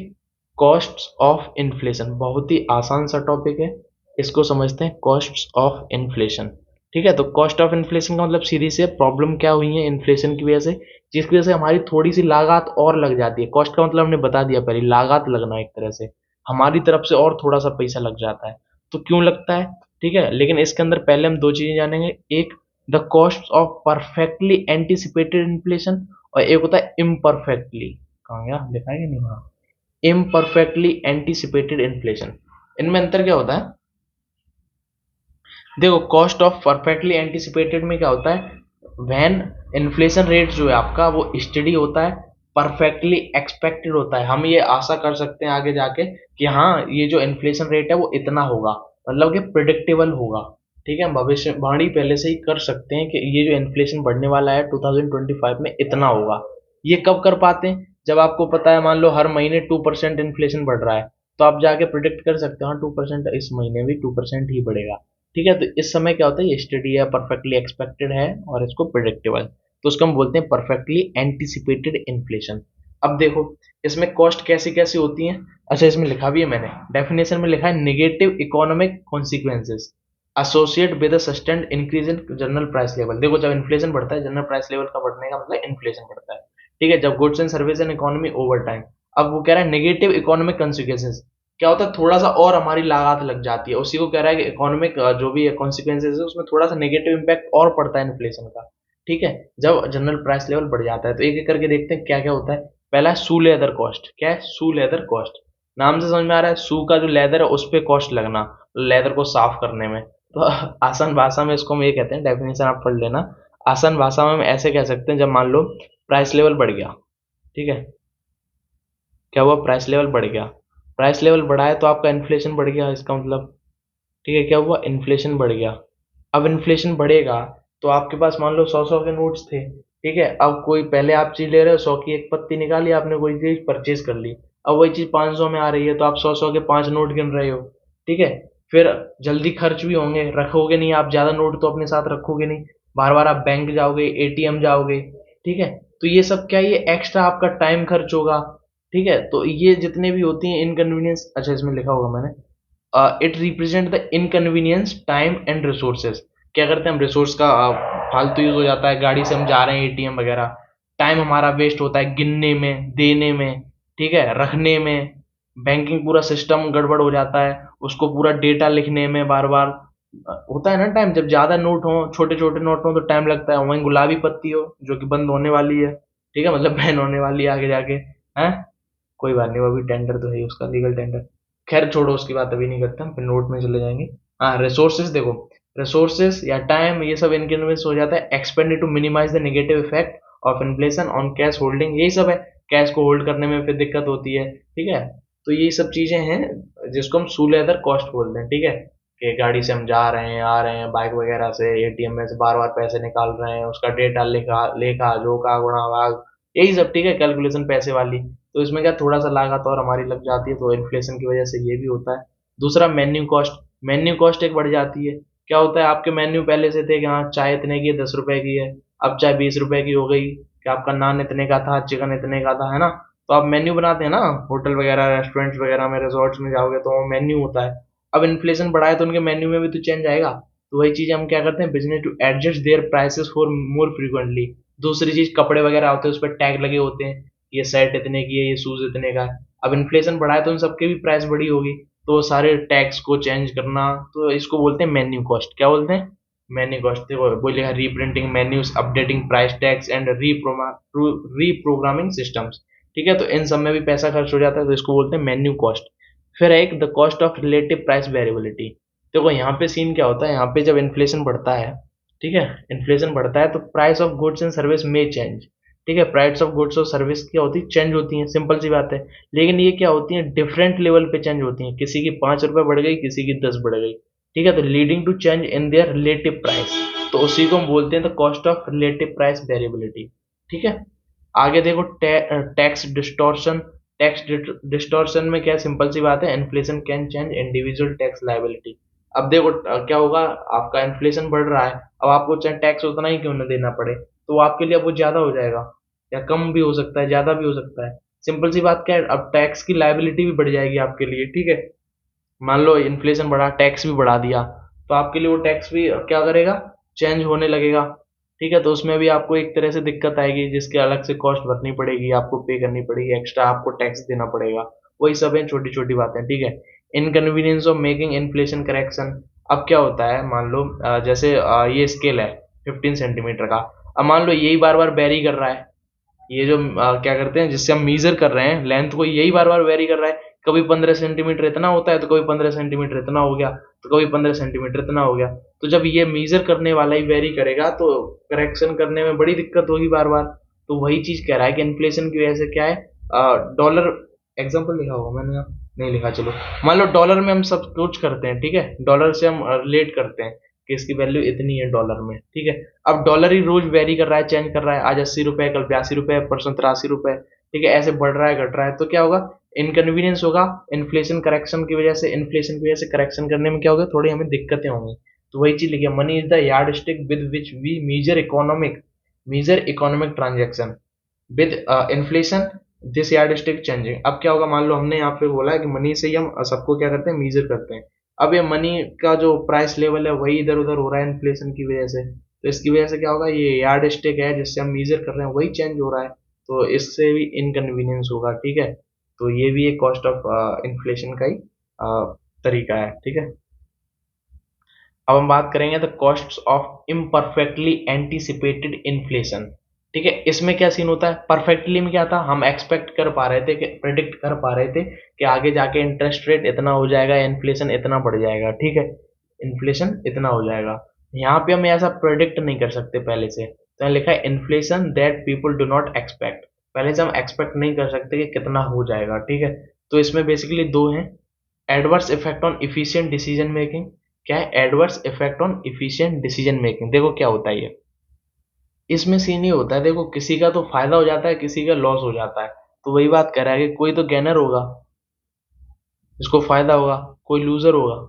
Cost of inflation. बहुत ही आसान सा टॉपिक है, इसको समझते हैं, कॉस्ट ऑफ इन्फ्लेशन। ठीक है, तो कॉस्ट ऑफ इन्फ्लेशन का मतलब सीधी से प्रॉब्लम क्या हुई है इन्फ्लेशन की वजह से, जिसकी वजह से हमारी थोड़ी सी लागत और लग जाती है। कॉस्ट का मतलब हमने बता दिया पहले, लागत लगना, एक तरह से हमारी तरफ से और थोड़ा सा पैसा लग जाता है। तो क्यों लगता है? ठीक है, लेकिन इसके अंदर पहले हम दो चीजें जानेंगे। एक, the cost of perfectly anticipated inflation, और एक होता है इम्परफेक्टली। कहाँ गया, लिखा है कि नहीं? हाँ, इम्परफेक्टली एंटिसिपेटेड इन्फ्लेशन। इनमें अंतर क्या होता है? देखो, कॉस्ट ऑफ परफेक्टली एंटिसिपेटेड में क्या होता है, व्हेन इन्फ्लेशन रेट जो है आपका वो स्टडी होता है, परफेक्टली एक्सपेक्टेड होता है। हम ये आशा कर सकते हैं आगे जाके कि हाँ, ये जो इन्फ्लेशन रेट है वो इतना होगा, मतलब कि प्रिडिक्टेबल होगा। ठीक है, हम भविष्यवाणी पहले से ही कर सकते हैं कि ये जो इन्फ्लेशन बढ़ने वाला है 2025 में इतना होगा। ये कब कर पाते हैं? जब आपको पता है, मान लो हर महीने 2% इन्फ्लेशन बढ़ रहा है, तो आप जाके प्रिडिक्ट कर सकते हो हाँ 2% इस महीने भी 2% ही बढ़ेगा। ठीक है, तो इस समय क्या होता है, ये स्टडी है, परफेक्टली एक्सपेक्टेड है और इसको प्रिडिक्टेबल, तो उसको हम बोलते हैं परफेक्टली एंटिसिपेटेड इन्फ्लेशन। अब देखो, इसमें कॉस्ट कैसी कैसी होती है। अच्छा, इसमें लिखा भी है मैंने, डेफिनेशन में लिखा है, negative economic consequences associate with sustained increase in general price level. देखो, जब इन्फ्लेशन बढ़ता है, जनरल प्राइस लेवल का बढ़ने का मतलब इन्फ्लेशन बढ़ता है। ठीक है, जब goods and service and economy over time. अब वो कह रहा है नेगेटिव इकोनॉमिक कॉन्सिक्वेंसेस, क्या होता है, थोड़ा सा और हमारी लागत लग जाती है। उसी को कह रहा है कि इकोनॉमिक जो भी कॉन्सिक्वेंसेज है उसमें थोड़ा सा नेगेटिव इम्पैक्ट और पड़ता है इन्फ्लेशन का। ठीक है, जब जनरल प्राइस लेवल बढ़ जाता है, तो एक एक करके देखते हैं क्या क्या होता है। पहला है सू लेदर कॉस्ट। क्या है? सू लेदर कॉस्ट। नाम से समझ में आ रहा है, सू का जो लेदर है उस पर कॉस्ट लगना, लेदर को साफ करने में। तो आसान भाषा में इसको हम ये कहते हैं, डेफिनेशन आप पढ़ लेना। आसान भाषा में हम ऐसे कह सकते हैं, जब मान लो प्राइस लेवल बढ़ गया। ठीक है, क्या हुआ, प्राइस लेवल बढ़ गया। प्राइस लेवल बढ़ा है तो आपका इन्फ्लेशन बढ़ गया, इसका मतलब। ठीक है, क्या हुआ, इन्फ्लेशन बढ़ गया। अब इन्फ्लेशन बढ़ेगा तो आपके पास मान लो 100 100 के नोट्स थे। ठीक है, अब कोई पहले आप चीज ले रहे हो, 100 की एक पत्ती निकाली आपने, कोई चीज परचेज कर ली। अब वही चीज 500 में आ रही है तो आप 100 100 के 5 नोट गिन रहे हो। ठीक है, फिर जल्दी खर्च भी होंगे, रखोगे नहीं आप ज्यादा नोट, तो अपने साथ रखोगे नहीं, बार बार आप बैंक जाओगे, एटीएम जाओगे। ठीक है, तो ये सब क्या, ये एक्स्ट्रा आपका टाइम खर्च होगा। ठीक है, तो ये जितने भी होती हैं इनकन्वीनियंस, अच्छा इसमें लिखा होगा मैंने, it represent the inconvenience time and resources. क्या करते हैं हम, रिसोर्स का फालतू यूज हो जाता है, गाड़ी से हम जा रहे हैं एटीएम वगैरह, टाइम हमारा वेस्ट होता है गिनने में, देने में, ठीक है, रखने में। बैंकिंग पूरा सिस्टम गड़बड़ हो जाता है, उसको पूरा डेटा लिखने में बार बार होता है ना टाइम। जब ज्यादा नोट हो, छोटे छोटे नोट हो, तो टाइम लगता है। वहीं गुलाबी पत्ती हो जो कि बंद होने वाली है, ठीक है, मतलब बैन होने वाली है आगे जाके, है। कोई बात नहीं, वो अभी टेंडर तो है ही उसका, लीगल टेंडर। खैर छोड़ो, उसकी बात अभी नहीं करते हम, फिर नोट में चले जाएंगे। हाँ, रिसोर्सेज देखो, रिसोर्सेज या टाइम, ये सब इनकन्वीनियंस हो जाता है, expanded to minimize the negative effect of inflation on cash holding, यही सब है। कैश को होल्ड करने में फिर दिक्कत होती है। ठीक है, तो ये सब चीजें हैं जिसको हम सूले अदर कॉस्ट बोलते हैं। ठीक है, कि गाड़ी से हम जा रहे हैं, आ रहे हैं, बाइक वगैरह से, एटीएम में से बार बार पैसे निकाल रहे हैं, उसका डेटा लेखा लेखा जोखा गुणा भाग, यही सब। ठीक है, कैलकुलेशन पैसे वाली। तो इसमें क्या, थोड़ा सा लागत और हमारी लग जाती है, तो इन्फ्लेशन की वजह से ये भी होता है। दूसरा, मेन्यू कॉस्ट। मेन्यू कॉस्ट एक बढ़ जाती है। क्या होता है, आपके मेन्यू पहले से थे कि हाँ चाय इतने की है, 10 रुपए की है, अब चाय 20 रुपए की हो गई। कि आपका नान इतने का था, चिकन इतने का था, है ना। तो आप मेन्यू बनाते हैं ना, होटल वगैरह, रेस्टोरेंट्स वगैरह में, रिजॉर्ट्स में जाओगे तो वो मेन्यू होता है। अब इन्फ्लेशन बढ़ा है तो उनके मेन्यू में भी तो चेंज आएगा। तो वही चीज हम क्या करते हैं, business to adjust their prices for more frequently. दूसरी चीज, कपड़े वगैरह होते हैं, उस पर टैग लगे होते हैं, ये शर्ट इतने की है, ये शूज इतने का है। अब इन्फ्लेशन बढ़ा है तो उन सबके भी प्राइस बढ़ी होगी, तो वो सारे टैक्स को चेंज करना, तो इसको बोलते हैं मेन्यू कॉस्ट। क्या बोलते हैं, मेन्यू कॉस्ट। देखो बोलिएगा, reprinting menus, updating price tags and reprogramming systems. ठीक है, तो इन सब में भी पैसा खर्च हो जाता है, तो इसको बोलते हैं मेन्यू कॉस्ट। फिर है एक the cost of relative price variability. देखो यहाँ पे सीन क्या होता है, यहाँ पे जब इन्फ्लेशन बढ़ता है, ठीक है, इन्फ्लेशन बढ़ता है तो price of goods and service में चेंज। ठीक है, प्राइस ऑफ गुड्स और सर्विस क्या होती है, चेंज होती है, सिंपल सी बात है। लेकिन ये क्या होती है, डिफरेंट लेवल पे चेंज होती है, किसी की 5 रुपए बढ़ गई, किसी की 10 बढ़ गई। ठीक है, तो leading to change in their relative price, तो उसी को हम बोलते हैं the cost of relative price variability. ठीक है, आगे देखो, टैक्स डिस्टॉर्शन। टैक्स डिस्टॉर्शन में क्या, सिंपल सी बात है, inflation can change individual tax liability. अब देखो क्या होगा, आपका इन्फ्लेशन बढ़ रहा है, अब आपको चाहे टैक्स उतना ही क्यों न देना पड़े, तो आपके लिए अब वो ज्यादा हो जाएगा, या कम भी हो सकता है, ज्यादा भी हो सकता है। सिंपल सी बात क्या है, अब टैक्स की लायबिलिटी भी बढ़ जाएगी आपके लिए, ठीक है। मान लो इन्फ्लेशन बढ़ा, टैक्स भी बढ़ा दिया, तो आपके लिए वो टैक्स भी क्या करेगा, चेंज होने लगेगा, ठीक है। तो उसमें भी आपको एक तरह से दिक्कत आएगी, जिसके अलग से कॉस्ट भरनी पड़ेगी, आपको पे करनी पड़ेगी, एक्स्ट्रा आपको टैक्स देना पड़ेगा। वही सब है, छोटी छोटी बातें, ठीक है। Inconvenience of making inflation correction. अब क्या होता है, मान लो जैसे ये स्केल है 15 सेंटीमीटर का, अब मान लो यही बार बार वेरी कर रहा है, ये जो क्या करते हैं जिससे हम मीजर कर रहे हैं लेंथ को, यही बार बार वेरी कर रहा है, कभी 15 सेंटीमीटर इतना होता है, तो कभी 15 सेंटीमीटर इतना हो गया, तो कभी 15 सेंटीमीटर इतना हो गया। तो जब ये मीजर करने वाला ही वेरी करेगा, तो करेक्शन करने में बड़ी दिक्कत होगी बार बार। तो वही चीज कह रहा है कि इन्फ्लेशन की वजह से क्या है, डॉलर, एग्जाम्पल लिखा होगा मैंने, नहीं लिखा, चलो। मान लो डॉलर में हम सब कुछ करते हैं, ठीक है, डॉलर से हम रिलेट करते हैं कि इसकी वैल्यू इतनी है डॉलर में, ठीक है। अब डॉलर ही रोज वेरी कर रहा है, चेंज कर रहा है, आज 80 रुपए, कल 82 रुपए, परसों 83 रुपए, ठीक है, ऐसे बढ़ रहा है, घट रहा है, तो क्या होगा, इनकन्वीनियंस होगा। इन्फ्लेशन करेक्शन की वजह से, इन्फ्लेशन की वजह से करेक्शन करने में क्या होगा, थोड़ी हमें दिक्कतें होंगी। तो वही चीज लिखिए, money is the yardstick with which we measure economic transaction with inflation, this yardstick changing. अब क्या होगा, मान लो हमने यहाँ पे बोला है कि मनी से ही हम सबको क्या करते हैं, मीजर करते हैं। अब ये मनी का जो प्राइस लेवल है वही इधर उधर हो रहा है इन्फ्लेशन की वजह से, तो इसकी वजह से क्या होगा, ये यार्ड स्टिक है जिससे हम मीजर कर रहे हैं वही चेंज हो रहा है, तो इससे भी इनकन्वीनियंस होगा, ठीक है। तो ये भी एक कॉस्ट ऑफ इन्फ्लेशन का ही तरीका है, ठीक है। अब हम बात करेंगे the cost of imperfectly anticipated inflation, ठीक है। इसमें क्या सीन होता है, परफेक्टली में क्या था, हम एक्सपेक्ट कर पा रहे थे, कि प्रिडिक्ट कर पा रहे थे कि आगे जाके इंटरेस्ट रेट इतना हो जाएगा, इन्फ्लेशन इतना बढ़ जाएगा, ठीक है, इन्फ्लेशन इतना हो जाएगा। यहाँ पे हम ऐसा प्रिडिक्ट नहीं कर सकते पहले से, तो यहाँ लिखा है inflation that people do not expect, पहले से हम एक्सपेक्ट नहीं कर सकते कि कितना हो जाएगा, ठीक है। तो इसमें बेसिकली दो हैं, adverse effect on efficient decision making. क्या है, adverse effect on efficient decision making. देखो क्या होता है ये, इसमें सीन ये होता है, देखो किसी का तो फायदा हो जाता है, किसी का लॉस हो जाता है। तो वही बात कर रहा है कि कोई तो गेनर होगा जिसको फायदा होगा, कोई लूजर होगा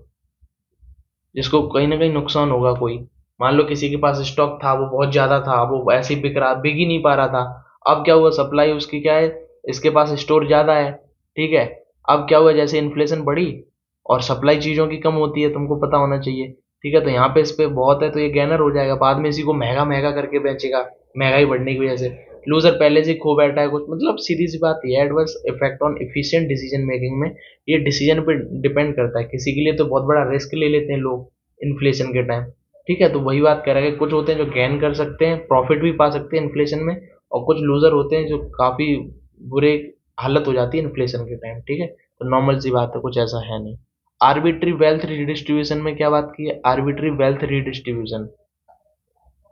जिसको कहीं ना कहीं नुकसान होगा। कोई मान लो किसी के पास स्टॉक था, वो बहुत ज्यादा था, वो ऐसे ही बिक ही नहीं पा रहा था। अब क्या हुआ, सप्लाई उसकी क्या है, इसके पास स्टोर ज्यादा है, ठीक है। अब क्या हुआ, जैसे इन्फ्लेशन बढ़ी और सप्लाई चीजों की कम होती है, तुमको पता होना चाहिए, ठीक है। तो यहाँ पे इस पे बहुत है, तो ये गैनर हो जाएगा, बाद में इसी को महंगा महंगा करके बेचेगा, महंगाई बढ़ने की वजह से। लूजर पहले से ही खो बैठा है कुछ, मतलब सीधी सी बात ये, adverse effect on efficient decision making में ये डिसीजन पे डिपेंड करता है। किसी के लिए तो बहुत बड़ा रिस्क ले लेते हैं लोग इन्फ्लेशन के टाइम, ठीक है। तो वही बात कर रहा है कि कुछ होते हैं जो गेन कर सकते हैं, प्रॉफिट भी पा सकते हैं इन्फ्लेशन में, और कुछ लूजर होते हैं जो काफी बुरे हालत हो जाती है इन्फ्लेशन के टाइम, ठीक है। तो नॉर्मल सी बात है, कुछ ऐसा है नहीं। आर्बिट्री वेल्थ रिडिस्ट्रीब्यूशन में क्या बात की है, आर्बिट्री वेल्थ रिडिस्ट्रीब्यूशन,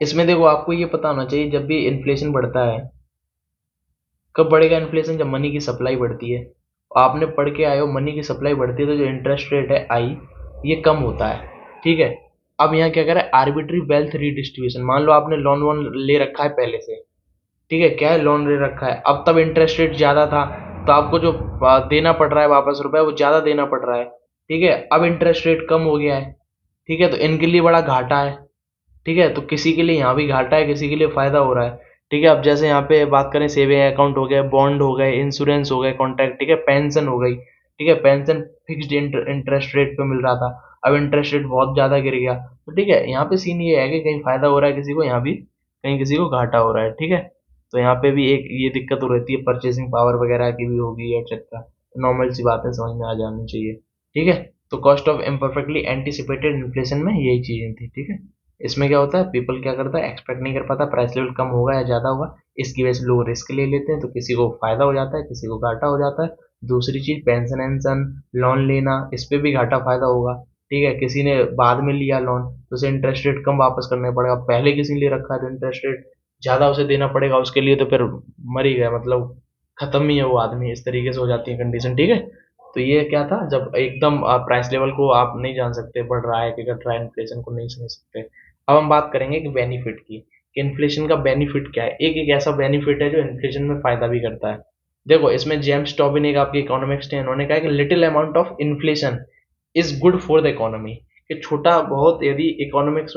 इसमें देखो आपको ये पता होना चाहिए, जब भी इन्फ्लेशन बढ़ता है, कब बढ़ेगा इन्फ्लेशन, जब मनी की सप्लाई बढ़ती है। आपने पढ़ के आए हो, मनी की सप्लाई बढ़ती है तो जो इंटरेस्ट रेट है आई, ये कम होता है, ठीक है। अब यहाँ क्या कह रहा है, आर्बिट्री वेल्थ रिडिस्ट्रीब्यूशन। मान लो आपने लोन वोन ले रखा है पहले से, ठीक है, क्या है, लोन ले रखा है, अब तब इंटरेस्ट रेट ज्यादा था, तो आपको जो देना पड़ रहा है वापस रुपए, वो ज्यादा देना पड़ रहा है, ठीक है। अब इंटरेस्ट रेट कम हो गया है, ठीक है, तो इनके लिए बड़ा घाटा है, ठीक है। तो किसी के लिए यहाँ भी घाटा है, किसी के लिए फायदा हो रहा है, ठीक है। अब जैसे यहाँ पे बात करें, सेविंग अकाउंट हो गए, बॉन्ड हो गए, इंश्योरेंस हो गए, कॉन्ट्रैक्ट, ठीक है, पेंशन हो गई, ठीक है। पेंशन फिक्स्ड इंटरेस्ट रेट पे मिल रहा था, अब इंटरेस्ट रेट बहुत ज्यादा गिर गया, तो ठीक है, यहाँ पे सीन ये है कि कहीं फायदा हो रहा है किसी को, यहाँ भी कहीं किसी को घाटा हो रहा है, ठीक है। तो यहाँ पे भी एक ये दिक्कत हो रहती है, परचेसिंग पावर वगैरह की भी होगी, एक्सेट्रा। नॉर्मल सी बातें समझ में आ जानी चाहिए, ठीक है। तो cost of imperfectly anticipated inflation में यही चीजें थी, ठीक है। इसमें क्या होता है, पीपल क्या करता है, एक्सपेक्ट नहीं कर पाता प्राइस लेवल कम होगा या ज्यादा होगा, इसकी वजह से लोग रिस्क ले लेते हैं, तो किसी को फायदा हो जाता है, किसी को घाटा हो जाता है। दूसरी चीज, पेंशन एंशन, लोन लेना, इस पे भी घाटा फायदा होगा, ठीक है। किसी ने बाद में लिया लोन, तो उसे इंटरेस्ट रेट कम वापस करना पड़ेगा, पहले किसी ने ले रखा है तो इंटरेस्ट रेट ज्यादा उसे देना पड़ेगा, उसके लिए तो फिर मर ही गया, मतलब खत्म ही है वो आदमी, इस तरीके से हो जाती है कंडीशन, ठीक है। तो ये क्या था, जब एकदम प्राइस लेवल को आप नहीं जान सकते, बढ़ रहा है कि घट रहा है, इन्फ्लेशन को नहीं समझ सकते। अब हम बात करेंगे कि बेनिफिट की, कि इन्फ्लेशन का बेनिफिट क्या है। एक एक ऐसा बेनिफिट है जो इन्फ्लेशन में फायदा भी करता है। देखो इसमें जेम्स टॉबिन एक आपके इकोनॉमिक्स थे, उन्होंने कहा कि little amount of inflation is good for the economy, कि छोटा बहुत यदि इकोनॉमिक्स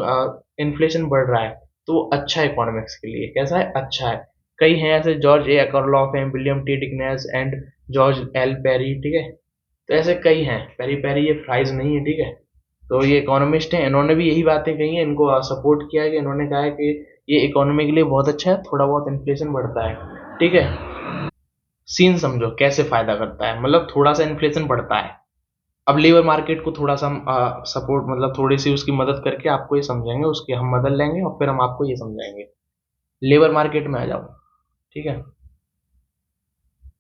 इन्फ्लेशन बढ़ रहा है तो वो अच्छा है इकोनॉमिक्स के लिए। कैसा है? अच्छा है। कई हैं ऐसे, जॉर्ज ए अकरलॉफ हैं, William T Dickens and George L Perry, ठीक है। तो ऐसे कई हैं, पेरी पेरी ये फ्राइज नहीं है, ठीक है। तो ये इकोनॉमिस्ट हैं, इन्होंने भी यही बातें कही हैं, इनको सपोर्ट किया है कि इन्होंने कहा है कि ये इकोनॉमी के लिए बहुत अच्छा है, थोड़ा बहुत इन्फ्लेशन बढ़ता है, ठीक है। सीन समझो कैसे फायदा करता है, मतलब थोड़ा सा इन्फ्लेशन बढ़ता है। अब लेबर मार्केट को थोड़ा सा हम सपोर्ट, मतलब थोड़ी सी उसकी मदद करके आपको ये समझाएंगे, उसकी हम मदद लेंगे और फिर हम आपको ये समझाएंगे। लेबर मार्केट में आ जाओ, ठीक है।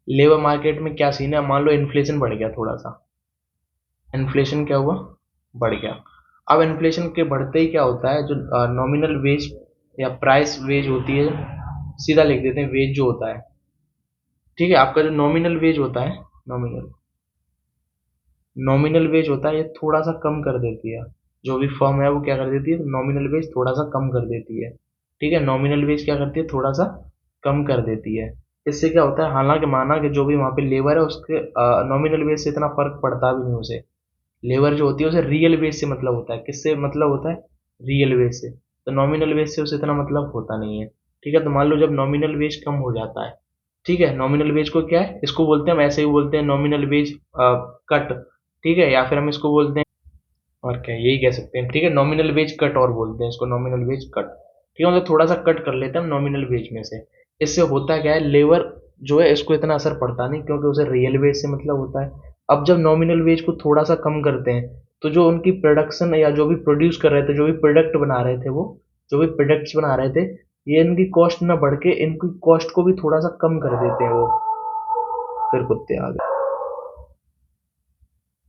लेबर मार्केट में क्या सीन है, मान लो इन्फ्लेशन बढ़ गया थोड़ा सा। इन्फ्लेशन क्या हुआ? बढ़ गया। अब इन्फ्लेशन के बढ़ते ही क्या होता है, जो नॉमिनल वेज या प्राइस वेज होती है, सीधा लिख देते हैं वेज जो होता है, ठीक है। आपका जो नॉमिनल वेज होता है, नॉमिनल नॉमिनल वेज होता है, ये थोड़ा सा कम कर देती है। जो भी फर्म है वो क्या कर देती है, नॉमिनल वेज थोड़ा सा कम कर देती है, ठीक है। नॉमिनल वेज क्या करती है, थोड़ा सा कम कर देती है। इससे क्या होता है, हालांकि माना कि जो भी वहाँ पे लेबर है उसके नॉमिनल वेज से इतना फर्क पड़ता भी नहीं उसे। लेबर जो होती है उसे रियल वेज से मतलब होता है, किससे मतलब होता है, रियल वेज से। तो नॉमिनल वेज से उसे इतना मतलब होता नहीं है, ठीक है। तो मान लो जब नॉमिनल वेज कम हो जाता है, ठीक है, नॉमिनल वेज को क्या है, इसको बोलते हैं, हम ऐसे ही बोलते हैं नॉमिनल वेज कट, ठीक है, या फिर हम इसको बोलते हैं, और क्या यही कह सकते हैं, ठीक है, नॉमिनल वेज कट और बोलते हैं इसको, नॉमिनल वेज कट, ठीक है। मतलब थोड़ा सा कट कर लेते हैं हम नॉमिनल वेज में से। इससे होता क्या है, लेबर जो है इसको इतना असर पड़ता नहीं, क्योंकि उसे रियल वेज से मतलब होता है। अब जब नॉमिनल वेज को थोड़ा सा कम करते हैं, तो जो उनकी प्रोडक्शन या जो भी प्रोड्यूस कर रहे थे, जो भी प्रोडक्ट बना रहे थे वो, जो भी प्रोडक्ट्स बना रहे थे, ये इनकी कॉस्ट ना बढ़ के इनकी कॉस्ट को भी थोड़ा सा कम कर देते हैं वो। फिर कुत्ते आ गए।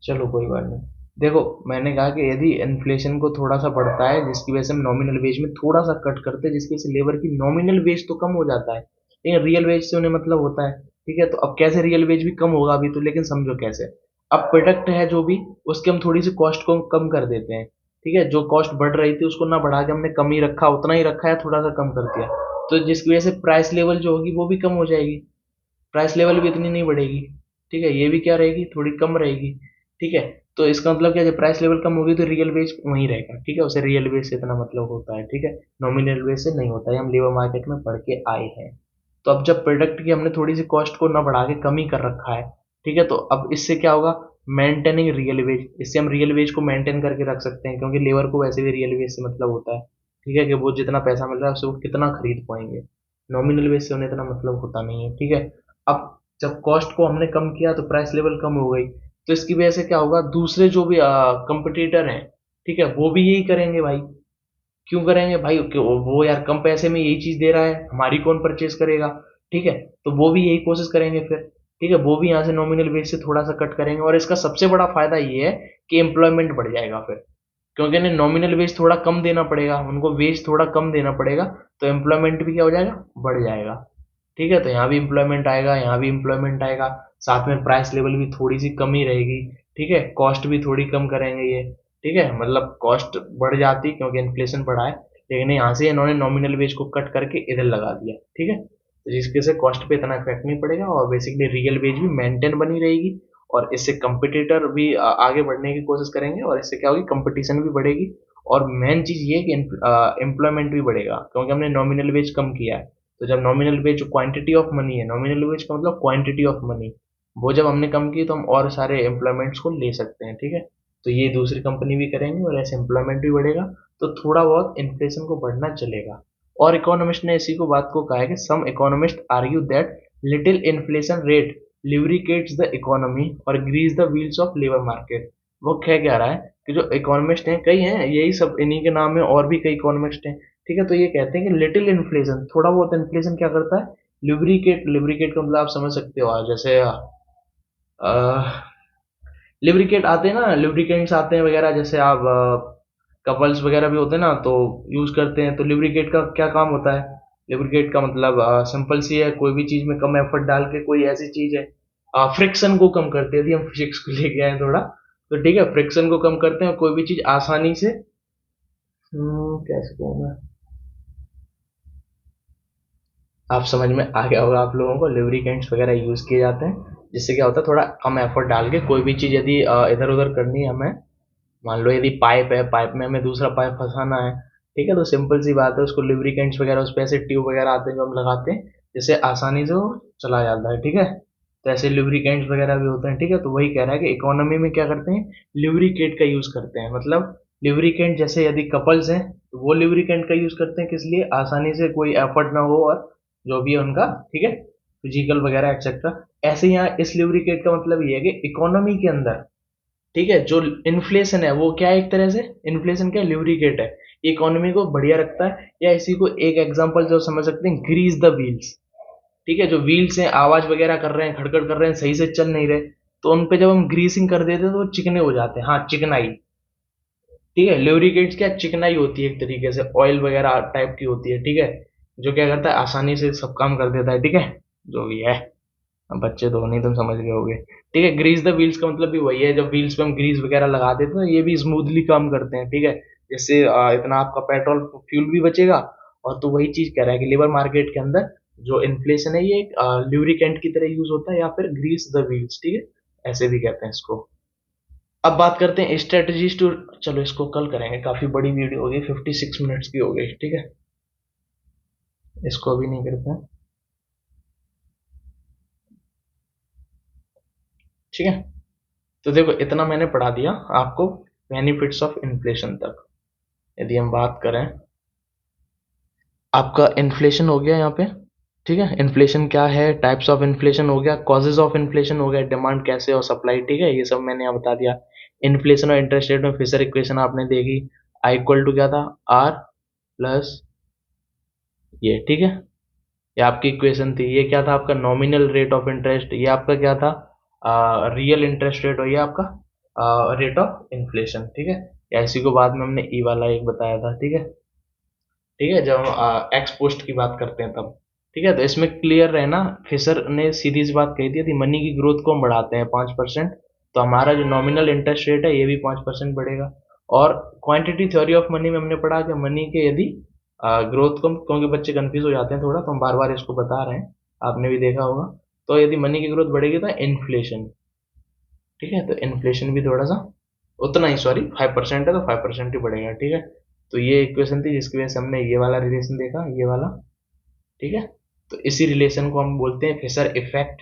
चलो कोई बात नहीं। देखो, मैंने कहा कि यदि इन्फ्लेशन को थोड़ा सा बढ़ता है जिसकी वजह से हम नॉमिनल वेज में थोड़ा सा कट करते हैं, जिसकी वजह से लेबर की नॉमिनल वेज तो कम हो जाता है, लेकिन रियल वेज से उन्हें मतलब होता है, ठीक है। तो अब कैसे रियल वेज भी कम होगा अभी तो, लेकिन समझो कैसे। अब प्रोडक्ट है जो भी, उसके हम थोड़ी सी कॉस्ट को कम कर देते हैं, ठीक है। जो कॉस्ट बढ़ रही थी उसको ना बढ़ा के हमने कम ही रखा, उतना ही रखा है, थोड़ा सा कम कर दिया। तो जिसकी वजह से प्राइस लेवल जो होगी वो भी कम हो जाएगी, प्राइस लेवल भी इतनी नहीं बढ़ेगी, ठीक है। ये भी क्या रहेगी, थोड़ी कम रहेगी, ठीक है। तो इसका मतलब क्या है, जब प्राइस लेवल कम होगी तो रियल वेज वहीं रहेगा, ठीक है। उसे रियल वेज से इतना मतलब होता है, ठीक है। नॉमिनल वेज से नहीं होता है, हम लेबर मार्केट में पढ़ के आए हैं। तो अब जब प्रोडक्ट की हमने थोड़ी सी कॉस्ट को ना बढ़ा के कम ही कर रखा है, ठीक है, तो अब इससे क्या होगा, मेंटेनिंग रियल वेज, इससे हम रियल वेज को मेंटेन करके रख सकते हैं, क्योंकि लेबर को वैसे भी रियल वेज से मतलब होता है, ठीक है, कि वो जितना पैसा मिल रहा है उससे वो कितना खरीद पाएंगे। नॉमिनल वेज से उन्हें इतना मतलब होता नहीं है, ठीक है। अब जब कॉस्ट को हमने कम किया तो प्राइस लेवल कम हो गई, तो इसकी वजह से क्या होगा, दूसरे जो भी कंपटीटर हैं, ठीक है, वो भी यही करेंगे भाई। क्यों करेंगे भाई, वो यार कम पैसे में यही चीज दे रहा है, हमारी कौन परचेज करेगा, ठीक है। तो वो भी यही कोशिश करेंगे फिर, ठीक है। वो भी यहाँ से नॉमिनल वेज से थोड़ा सा कट करेंगे, और इसका सबसे बड़ा फायदा ये है कि एम्प्लॉयमेंट बढ़ जाएगा फिर, क्योंकि इन्हें नॉमिनल वेज थोड़ा कम देना पड़ेगा, उनको वेज थोड़ा कम देना पड़ेगा, तो एम्प्लॉयमेंट भी क्या हो जाएगा, बढ़ जाएगा, ठीक है। तो यहाँ भी एम्प्लॉयमेंट आएगा, यहाँ भी एम्प्लॉयमेंट आएगा, साथ में प्राइस लेवल भी थोड़ी सी कम ही रहेगी, ठीक है। कॉस्ट भी थोड़ी कम करेंगे ये, ठीक है, मतलब कॉस्ट बढ़ जाती क्योंकि इन्फ्लेशन बढ़ा है, लेकिन यहाँ से इन्होंने नॉमिनल वेज को कट करके इधर लगा दिया, ठीक है। तो जिसके से कॉस्ट पे इतना इफेक्ट नहीं पड़ेगा, और बेसिकली रियल वेज भी मेंटेन बनी रहेगी, और इससे कंपटीटर भी आगे बढ़ने की कोशिश करेंगे, और इससे क्या होगी, कंपटीशन भी बढ़ेगी। और मेन चीज ये है कि एम्प्लॉयमेंट भी बढ़ेगा, क्योंकि हमने नॉमिनल वेज कम किया है। तो जब नॉमिनल वेज जो क्वांटिटी ऑफ मनी है, नॉमिनल वेज का मतलब क्वांटिटी ऑफ मनी, वो जब हमने कम की तो हम और सारे एम्प्लॉयमेंट्स को ले सकते हैं, ठीक है। तो ये दूसरी कंपनी भी करेंगे और ऐसे एम्प्लॉयमेंट भी बढ़ेगा, तो थोड़ा बहुत इन्फ्लेशन को बढ़ना चलेगा। और इकोनॉमिस्ट ने इसी को बात को कहा है कि some economist argue that little inflation rate lubricates the economy और grease the wheels of labour market. वो कह रहा है कि जो इकोनॉमिस्ट हैं, कई हैं, यही सब इन्हीं के नाम है, और भी कई इकोनॉमिस्ट हैं, ठीक है। तो ये कहते हैं कि लिटिल इन्फ्लेशन, थोड़ा बहुत इन्फ्लेशन क्या करता है, लिब्रिकेट, लिब्रिकेट का मतलब आप समझ सकते हो, जैसे लिब्रिकेट आते हैं ना, लिब्रिकेंट्स आते हैं वगैरह, जैसे आप कपल्स वगैरह भी होते हैं ना तो यूज करते हैं। तो लिब्रिकेट का क्या काम होता है, लिब्रिकेट का मतलब सिंपल सी है, कोई भी चीज में कम एफर्ट डाल के कोई ऐसी चीज है, फ्रिक्शन को कम करते हैं, यदि हम फिजिक्स को लेके आए थोड़ा, तो ठीक है, फ्रिक्शन को कम करते हैं, कोई भी चीज आसानी से, कैसे कहूँ मैं, आप समझ में आ गया होगा आप लोगों को, लिब्रिकेंट्स वगैरह यूज किए जाते हैं, जिससे क्या होता है, थोड़ा कम एफर्ट डाल के कोई भी चीज यदि इधर उधर करनी है हमें, मान लो यदि पाइप है, पाइप में हमें दूसरा पाइप फंसाना है, ठीक है, तो सिंपल सी बात है, उसको लुब्रिकेंट्स वगैरह उस पे ऐसे ट्यूब वगैरह आते हैं जो हम लगाते हैं, जिससे आसानी से वो चला जाता है, ठीक है। तो ऐसे लुब्रिकेंट्स वगैरह भी होते हैं, ठीक है। तो वही कह रहा है कि इकोनॉमी में क्या करते हैं, लुब्रिकेट का यूज करते हैं। मतलब लुब्रिकेंट जैसे यदि कपल्स हैं तो वो लुब्रिकेंट का यूज करते हैं, किस लिए, आसानी से कोई एफर्ट ना हो और जो भी है उनका, ठीक है, फिजिकल वगैरह एक्सेट्रा। ऐसे यहाँ इस लुब्रिकेट का मतलब ये है कि इकोनॉमी के अंदर, ठीक है, जो इन्फ्लेशन है वो क्या है, एक तरह से इन्फ्लेशन क्या ल्यूब्रिकेट है, इकोनॉमी को बढ़िया रखता है। या इसी को एक एग्जांपल जो समझ सकते हैं, ग्रीस द व्हील्स, ठीक है, जो व्हील्स हैं आवाज वगैरह कर रहे हैं, खड़खड़ कर रहे हैं, सही से चल नहीं रहे, तो उन पे जब हम ग्रीसिंग कर देते हैं तो वो चिकने हो जाते हैं, हाँ चिकनाई, ठीक है। ल्यूब्रिकेट्स क्या, चिकनाई होती है, एक तरीके से ऑयल वगैरह टाइप की होती है, ठीक है, जो क्या करता है, आसानी से सब काम कर देता है, ठीक है, जो भी है। अब बच्चे तो नहीं, तुम समझ गए होगे, ठीक है। ग्रीस द व्हील्स का मतलब भी वही है, जब व्हील्स पे हम ग्रीस वगैरह लगा देते हैं तो ये भी स्मूथली काम करते हैं, ठीक है। जिससे इतना आपका पेट्रोल फ्यूल भी बचेगा। और तो वही चीज कह रहा है कि लेबर मार्केट के अंदर जो इन्फ्लेशन है ये एक ल्यूब्रिकेंट की तरह यूज होता है, या फिर ग्रीस द व्हील्स, ठीक है, ऐसे भी कहते हैं इसको। अब बात करते हैं स्ट्रेटजीज टू, चलो इसको कल करेंगे, काफी बड़ी वीडियो हो गई, 56 मिनट्स की हो गई, ठीक है, इसको अभी नहीं करते हैं, ठीक है। तो देखो इतना मैंने पढ़ा दिया आपको बेनिफिट्स ऑफ इन्फ्लेशन तक। यदि हम बात करें, आपका इन्फ्लेशन हो गया यहाँ पे, ठीक है, इन्फ्लेशन क्या है, टाइप्स ऑफ इन्फ्लेशन हो गया, कॉजेज ऑफ इन्फ्लेशन हो गया, डिमांड कैसे और सप्लाई, ठीक है, ये सब मैंने यहाँ बता दिया। इन्फ्लेशन और इंटरेस्ट रेट में फिशर इक्वेशन आपने देखी, आई इक्वल टू क्या था, आर प्लस ये, ठीक है, ये आपकी इक्वेशन थी। ये क्या था आपका, नॉमिनल रेट ऑफ इंटरेस्ट, ये आपका क्या था, रियल इंटरेस्ट रेट, और ये आपका रेट ऑफ इन्फ्लेशन, ठीक है। या इसी को बाद में हमने ई वाला एक बताया था, ठीक है, ठीक है, जब हम एक्स पोस्ट की बात करते हैं तब, ठीक है। तो इसमें क्लियर रहना, फिशर ने सीधी सी बात कही थी, मनी की ग्रोथ को हम बढ़ाते हैं 5%, तो हमारा जो नॉमिनल इंटरेस्ट रेट है ये भी 5% बढ़ेगा। और क्वांटिटी थ्योरी ऑफ मनी में हमने पढ़ा कि मनी के यदि ग्रोथ को, क्योंकि बच्चे कंफ्यूज हो जाते हैं थोड़ा, तो हम बार बार इसको बता रहे हैं, आपने भी देखा होगा। तो यदि मनी की ग्रोथ बढ़ेगी तो इन्फ्लेशन, ठीक है, तो इन्फ्लेशन भी थोड़ा सा उतना ही, सॉरी 5% है तो 5% ही बढ़ेगा, ठीक है। तो ये इक्वेशन थी जिसकी वजह से हमने ये वाला रिलेशन देखा, ये वाला, ठीक है। तो इसी रिलेशन को हम बोलते हैं फिशर इफेक्ट,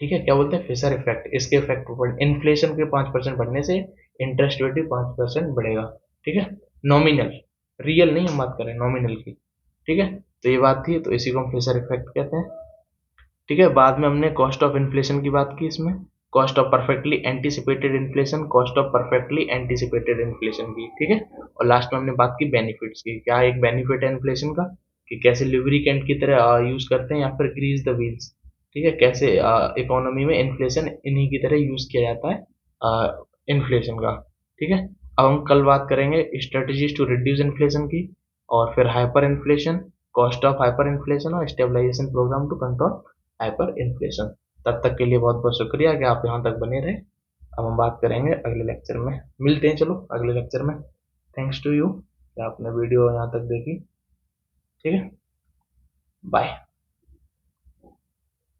ठीक है, क्या बोलते हैं, फिशर इफेक्ट। इसके इफेक्ट पर इन्फ्लेशन के 5% बढ़ने से इंटरेस्ट रेट भी 5% बढ़ेगा, ठीक है, नॉमिनल, रियल नहीं हम बात करें, नॉमिनल की, ठीक है। तो ये बात थी, तो इसी को हम फिशर इफेक्ट कहते हैं, ठीक है। बाद में हमने कॉस्ट ऑफ इन्फ्लेशन की बात की, इसमें cost of perfectly anticipated inflation, cost of perfectly anticipated inflation की, ठीक है। और लास्ट में हमने बात की बेनिफिट्स की, क्या एक बेनिफिट है इन्फ्लेशन का, कि कैसे लुब्रिकेंट की तरह यूज करते हैं, या फिर ग्रीस द व्हील्स, ठीक है, कैसे इकोनॉमी में इन्फ्लेशन इन्हीं की तरह यूज किया जाता है इन्फ्लेशन का, ठीक है। अब हम कल बात करेंगे स्ट्रेटजीज टू रिड्यूस इन्फ्लेशन की, और फिर hyperinflation, cost of hyperinflation, और stabilisation programme to control hyperinflation. तब तक के लिए बहुत बहुत शुक्रिया कि आप यहाँ तक बने रहे। अब हम बात करेंगे अगले लेक्चर में, मिलते हैं चलो अगले लेक्चर में। थैंक्स टू यू कि आपने वीडियो यहाँ तक देखी, ठीक है, बाय।